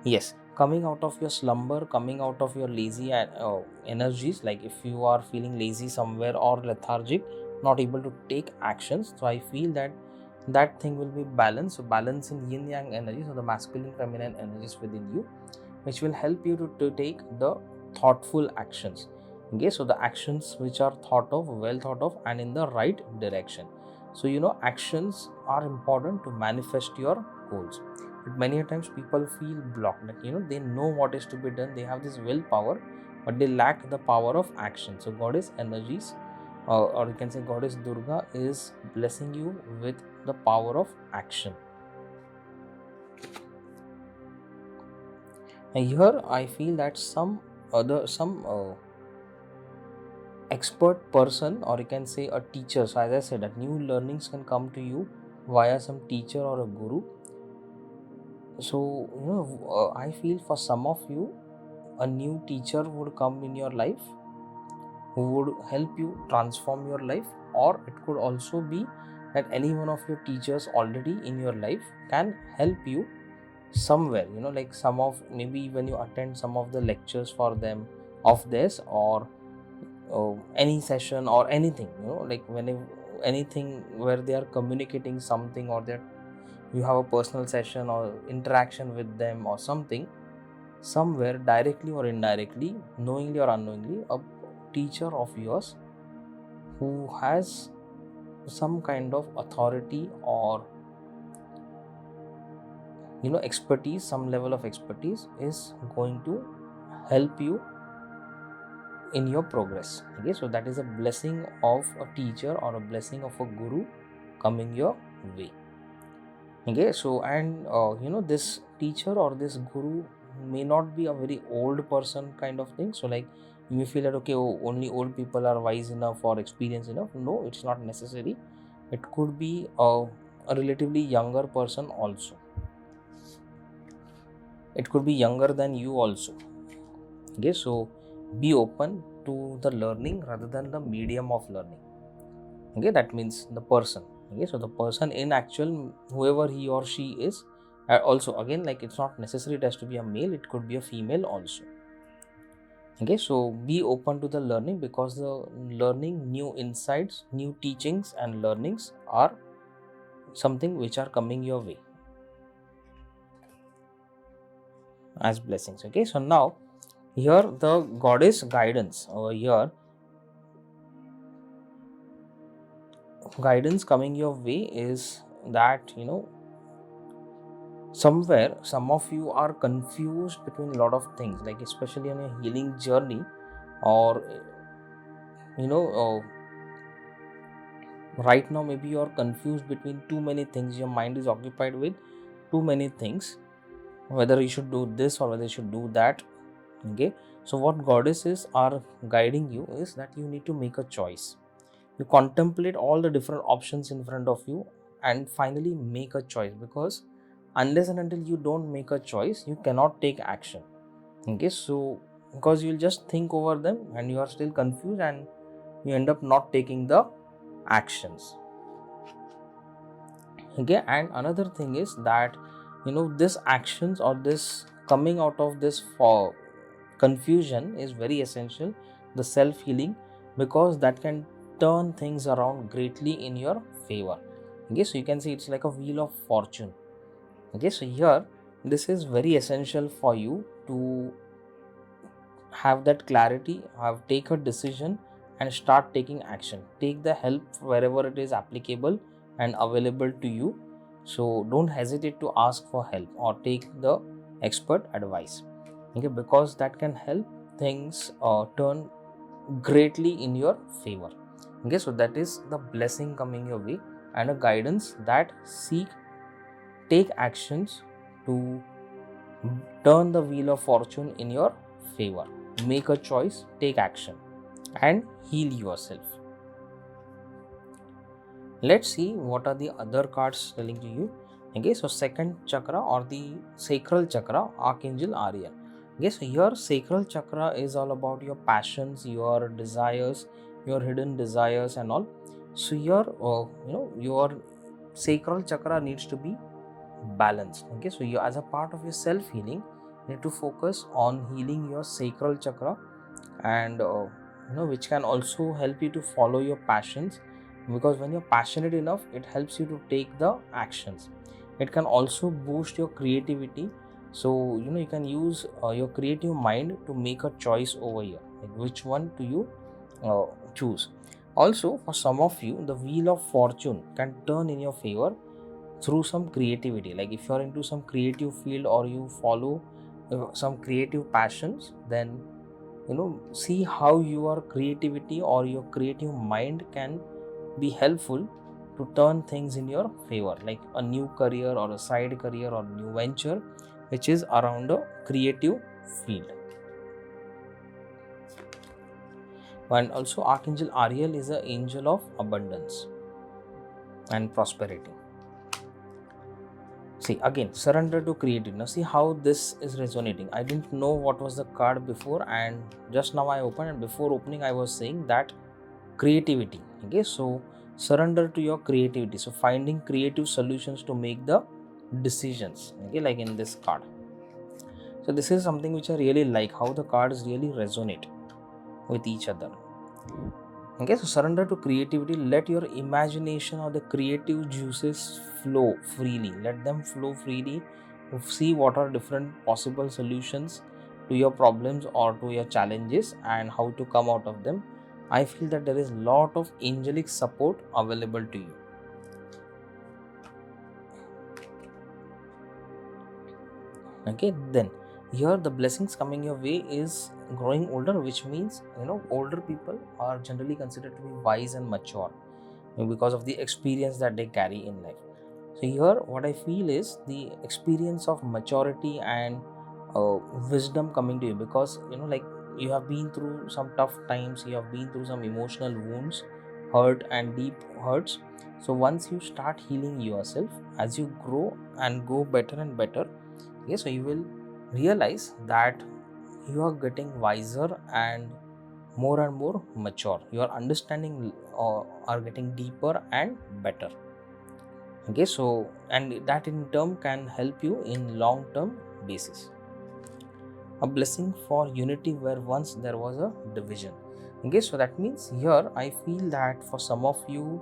yes, coming out of your slumber, coming out of your lazy energies. Like if you are feeling lazy somewhere or lethargic, not able to take actions, so I feel that that thing will be balanced. So balance in yin yang energy, so the masculine feminine energies within you, which will help you to take the thoughtful actions. Okay, so the actions which are thought of, well thought of, and in the right direction. So actions are important to manifest your goals. But many times people feel blocked, like they know what is to be done, they have this willpower, but they lack the power of action. So goddess energies, or you can say Goddess Durga, is blessing you with the power of action. And here I feel that some expert person, or you can say a teacher. So as I said, that new learnings can come to you via some teacher or a guru. So I feel for some of you, a new teacher would come in your life who would help you transform your life, or it could also be that any one of your teachers already in your life can help you somewhere. Like some of, maybe when you attend some of the lectures for them of this, or any session or anything, like anything where they are communicating something, or that you have a personal session or interaction with them or something, somewhere directly or indirectly, knowingly or unknowingly, a teacher of yours who has some kind of authority or expertise, some level of expertise, is going to help you in your progress. Okay, so that is a blessing of a teacher or a blessing of a guru coming your way. Okay, so and this teacher or this guru may not be a very old person kind of thing. So like you may feel that okay, only old people are wise enough or experienced enough. No, it's not necessary. It could be a relatively younger person also. It could be younger than you also. Okay, so be open to the learning rather than the medium of learning. Okay, that means the person. Okay, so the person in actual, whoever he or she is, also again, like it's not necessary it has to be a male, it could be a female also. Okay, so be open to the learning, because the learning, new insights, new teachings and learnings are something which are coming your way as blessings. Okay, so now here the goddess guidance over here guidance coming your way is that, somewhere some of you are confused between a lot of things, like especially on your healing journey, or you know right now maybe you are confused between too many things. Your mind is occupied with too many things, whether you should do this or whether you should do that. Okay, so what goddesses are guiding you is that you need to make a choice. You contemplate all the different options in front of you and finally make a choice, because unless and until you don't make a choice, you cannot take action. Okay, so because you'll just think over them and you are still confused and you end up not taking the actions. Okay, and another thing is that this actions or this coming out of this for confusion is very essential, the self healing, because that can turn things around greatly in your favor. Okay, so you can see it's like a wheel of fortune. Okay, so here this is very essential for you to have that clarity, take a decision and start taking action. Take the help wherever it is applicable and available to you. So don't hesitate to ask for help or take the expert advice. Okay, because that can help things turn greatly in your favor. Okay, so that is the blessing coming your way and a guidance that take actions to turn the wheel of fortune in your favor. Make a choice, take action, and heal yourself. Let's see what are the other cards telling to you. Okay, so second chakra or the sacral chakra, Archangel Ariel. Okay, so your sacral chakra is all about your passions, your desires, your hidden desires, and all. So your sacral chakra needs to be balanced. Okay, so you, as a part of your self healing, need to focus on healing your sacral chakra, and which can also help you to follow your passions, because when you're passionate enough, it helps you to take the actions. It can also boost your creativity, so you can use your creative mind to make a choice over here, like which one do you choose. Also, for some of you, the wheel of fortune can turn in your favor through some creativity. Like if you're into some creative field or you follow some creative passions, then see how your creativity or your creative mind can be helpful to turn things in your favor, like a new career or a side career or new venture which is around a creative field. And also Archangel Ariel is an angel of abundance and prosperity. See, again, surrender to creativity. Now see how this is resonating. I didn't know what was the card before, and just now I opened, and before opening I was saying that creativity. Okay, so surrender to your creativity. So finding creative solutions to make the decisions. Okay, like in this card. So this is something which I really like, how the cards really resonate with each other. Okay, so surrender to creativity. Let your imagination or the creative juices flow freely. Let them flow freely. See what are different possible solutions to your problems or to your challenges and how to come out of them. I feel that there is a lot of angelic support available to you. Okay, then here the blessings coming your way is growing older, which means older people are generally considered to be wise and mature because of the experience that they carry in life. So here what I feel is the experience of maturity and wisdom coming to you, because like you have been through some tough times, you have been through some emotional wounds, hurt and deep hurts. So once you start healing yourself, as you grow and go better and better, so you will realize that you are getting wiser and more mature. Your understanding are getting deeper and better. Okay, so and that in turn can help you in long term basis. A blessing for unity where once there was a division. Okay, so that means here I feel that for some of you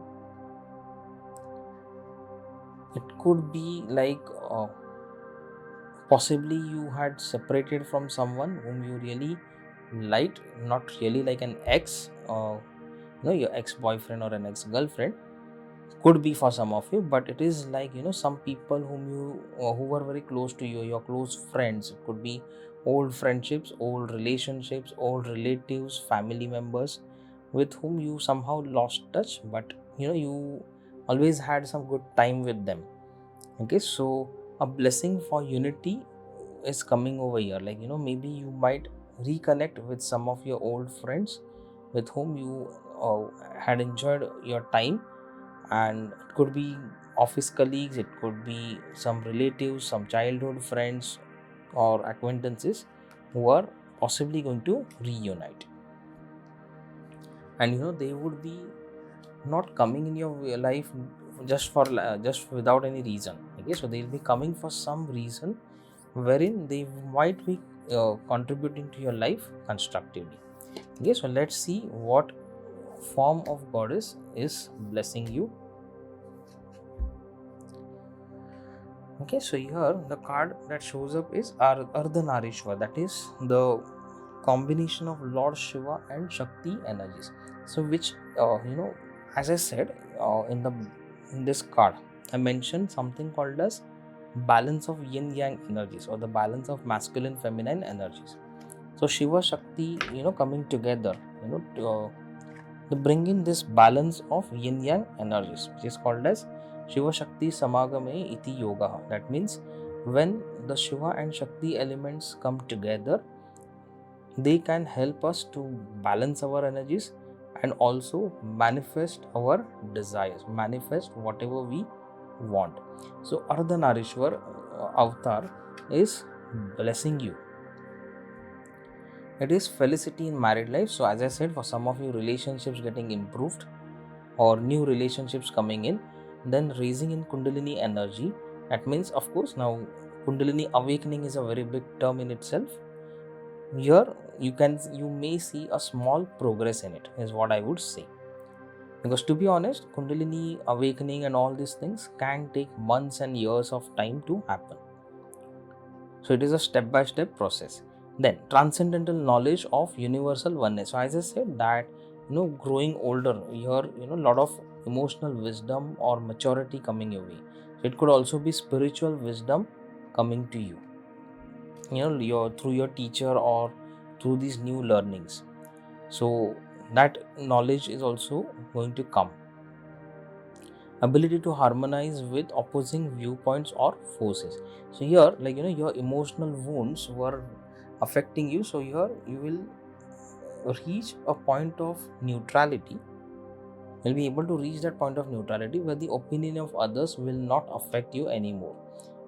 it could be like possibly you had separated from someone whom you really liked, not really like an ex, your ex-boyfriend or an ex-girlfriend, could be for some of you, but it is like, some people who were very close to you, your close friends. It could be old friendships, old relationships, old relatives, family members with whom you somehow lost touch, but you always had some good time with them. Okay, so a blessing for unity is coming over here. Like, maybe you might reconnect with some of your old friends with whom you had enjoyed your time, and it could be office colleagues, it could be some relatives, some childhood friends or acquaintances who are possibly going to reunite. And they would be not coming in your life just without any reason. Okay, so they'll be coming for some reason wherein they might be contributing to your life constructively. Okay, so let's see what form of goddess is blessing you. Okay, so here the card that shows up is Ardhanarishwar, that is the combination of Lord Shiva and Shakti energies. So which as I said, in this card I mentioned something called as balance of yin yang energies, or the balance of masculine feminine energies. So Shiva Shakti coming together to bring in this balance of yin yang energies, which is called as Shiva Shakti Samagame iti yoga. That means when the Shiva and Shakti elements come together, they can help us to balance our energies and also manifest our desires, manifest whatever we want. So Ardhanarishwar avatar is blessing you. It is felicity in married life. So as I said, for some of you, relationships getting improved or new relationships coming in, then raising in Kundalini energy. That means, of course, now Kundalini awakening is a very big term in itself. Here you may see a small progress in it, is what I would say. Because to be honest, Kundalini awakening and all these things can take months and years of time to happen. So it is a step-by-step process. Then transcendental knowledge of universal oneness. So as I said that, growing older, here, a lot of emotional wisdom or maturity coming your way. So it could also be spiritual wisdom coming to you, through your teacher or through these new learnings. So that knowledge is also going to come. Ability to harmonize with opposing viewpoints or forces. So here, like, your emotional wounds were affecting you. So here you will reach a point of neutrality. You'll be able to reach that point of neutrality where the opinion of others will not affect you anymore.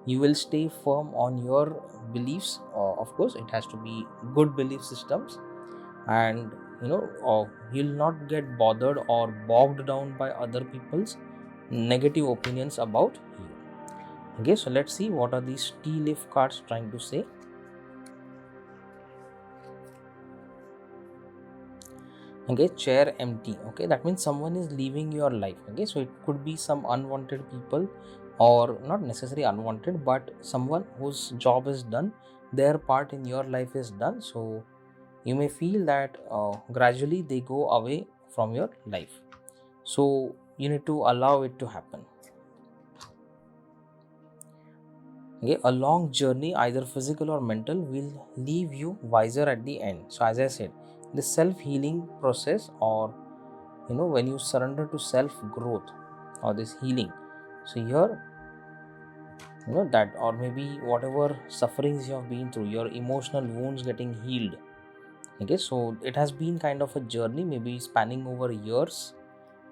You will stay firm on your beliefs. Of course, it has to be good belief systems, and you'll not get bothered or bogged down by other people's negative opinions about you. Okay, so let's see what are these tea leaf cards trying to say. Okay, chair empty. Okay, that means someone is leaving your life. Okay, so it could be some unwanted people, or not necessarily unwanted, but someone whose job is done, their part in your life is done. So you may feel that gradually they go away from your life. So you need to allow it to happen. Okay, a long journey, either physical or mental, will leave you wiser at the end. So as I said, the self-healing process, or when you surrender to self-growth or this healing. So here, that, or maybe whatever sufferings you have been through, your emotional wounds getting healed. Okay, so it has been kind of a journey, maybe spanning over years,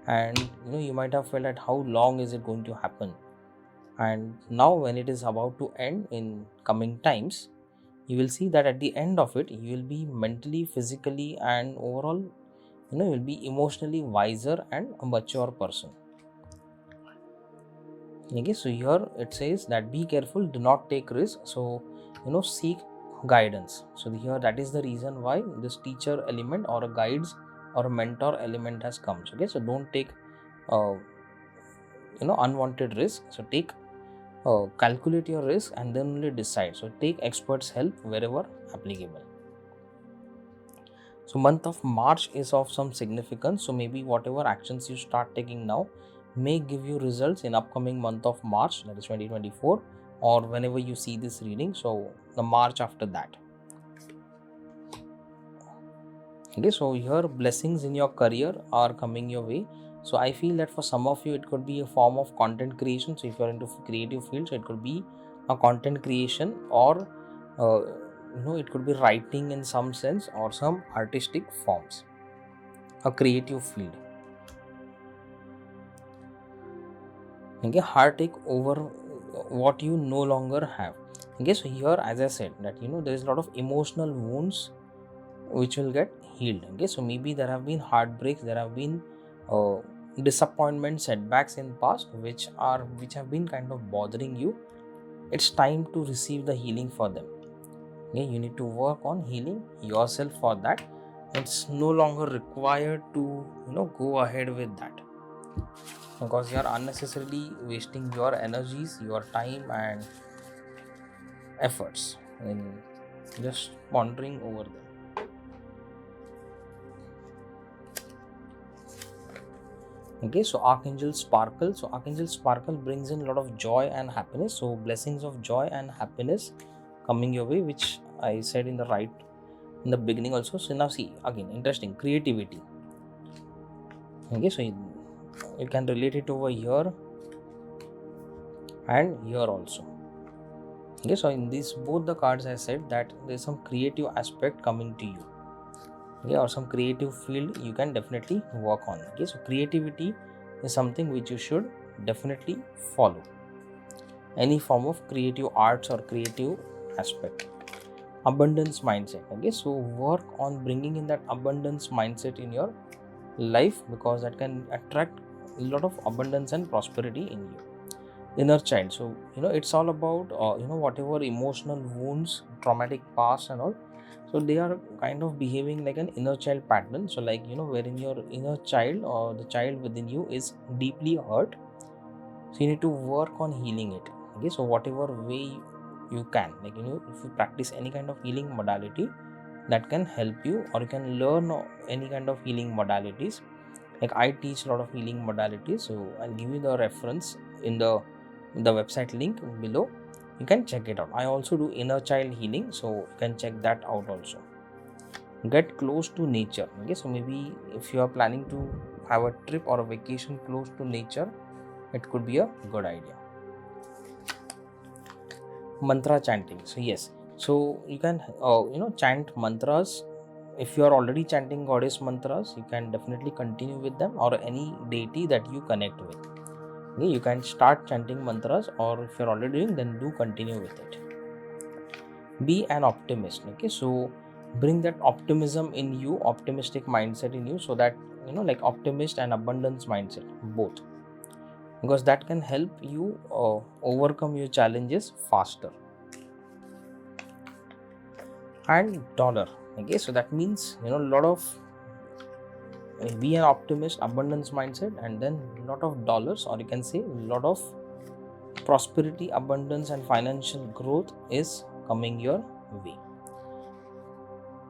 and you might have felt at how long is it going to happen. And now when it is about to end in coming times, you will see that at the end of it, you will be mentally, physically, and overall, you will be emotionally wiser and a mature person. Okay, so here it says that be careful, do not take risks. So seek guidance. So here, that is the reason why this teacher element or a guides or a mentor element has come. Okay, so don't take unwanted risk. So take calculate your risk and then only decide. So take experts help wherever applicable. So month of March is of some significance. So maybe whatever actions you start taking now may give you results in upcoming month of March, that is 2024, or whenever you see this reading, so the March after that. Okay, so here blessings in your career are coming your way. So I feel that for some of you it could be a form of content creation. So if you're into creative field, so it could be a content creation, or it could be writing in some sense, or some artistic forms, a creative field. Okay, heartache over what you no longer have. Okay, so here, as I said, that there is a lot of emotional wounds which will get healed. Okay, so maybe there have been heartbreaks, there have been disappointments, setbacks in past which have been kind of bothering you. It's time to receive the healing for them. Okay, you need to work on healing yourself for that. It's no longer required to go ahead with that, because you are unnecessarily wasting your energies, your time and efforts in just pondering over them. Okay, so Archangel Sparkle. So Archangel Sparkle brings in a lot of joy and happiness. So blessings of joy and happiness coming your way, which I said in the beginning also. So now see, again, interesting, creativity. Okay, so you can relate it over here and here also. Okay, so in these both the cards I said that there is some creative aspect coming to you. Okay, or some creative field you can definitely work on. Okay, so creativity is something which you should definitely follow. Any form of creative arts or creative aspect. Abundance mindset. Okay, so work on bringing in that abundance mindset in your life, because that can attract a lot of abundance and prosperity in you. Inner child. So it's all about whatever emotional wounds, traumatic past and all. So they are kind of behaving like an inner child pattern. So like wherein your inner child or the child within you is deeply hurt, so you need to work on healing it. Okay, so whatever way you can, like if you practice any kind of healing modality that can help you, or you can learn any kind of healing modalities. Like I teach a lot of healing modalities, so I'll give you the reference in the website link below. You can check it out. I also do inner child healing, so you can check that out also. Get close to nature. Okay, so maybe if you are planning to have a trip or a vacation close to nature, it could be a good idea. Mantra chanting. So yes, so you can chant mantras. If you are already chanting goddess mantras, you can definitely continue with them, or any deity that you connect with. Okay, you can start chanting mantras, or if you're already doing, then do continue with it. Be an optimist. Okay, so bring that optimism in you, optimistic mindset in you, so that like optimist and abundance mindset both, because that can help you overcome your challenges faster. And dollar. Okay, so that means a lot of be an optimist, abundance mindset, and then a lot of dollars, or you can say a lot of prosperity, abundance and financial growth is coming your way.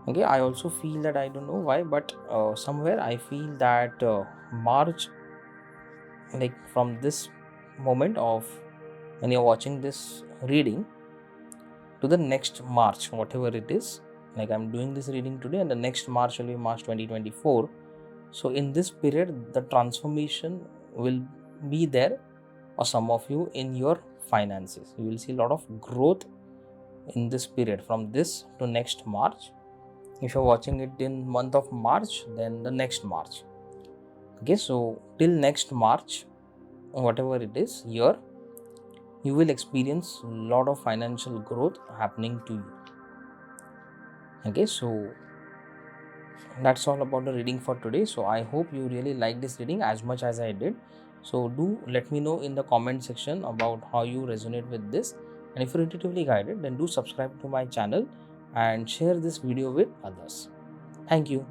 Okay, I also feel that, I don't know why, but somewhere I feel that March, like from this moment of when you're watching this reading to the next March, whatever it is, like I'm doing this reading today, and the next March will be March 2024. So in this period, the transformation will be there, or some of you in your finances. You will see a lot of growth in this period from this to next March. If you're watching it in month of March, then the next March. Okay, so till next March, whatever it is year, you will experience a lot of financial growth happening to you. Okay, so that's all about the reading for today. So I hope you really like this reading as much as I did. So do let me know in the comment section about how you resonate with this, and if you're intuitively guided, then do subscribe to my channel and share this video with others. Thank you.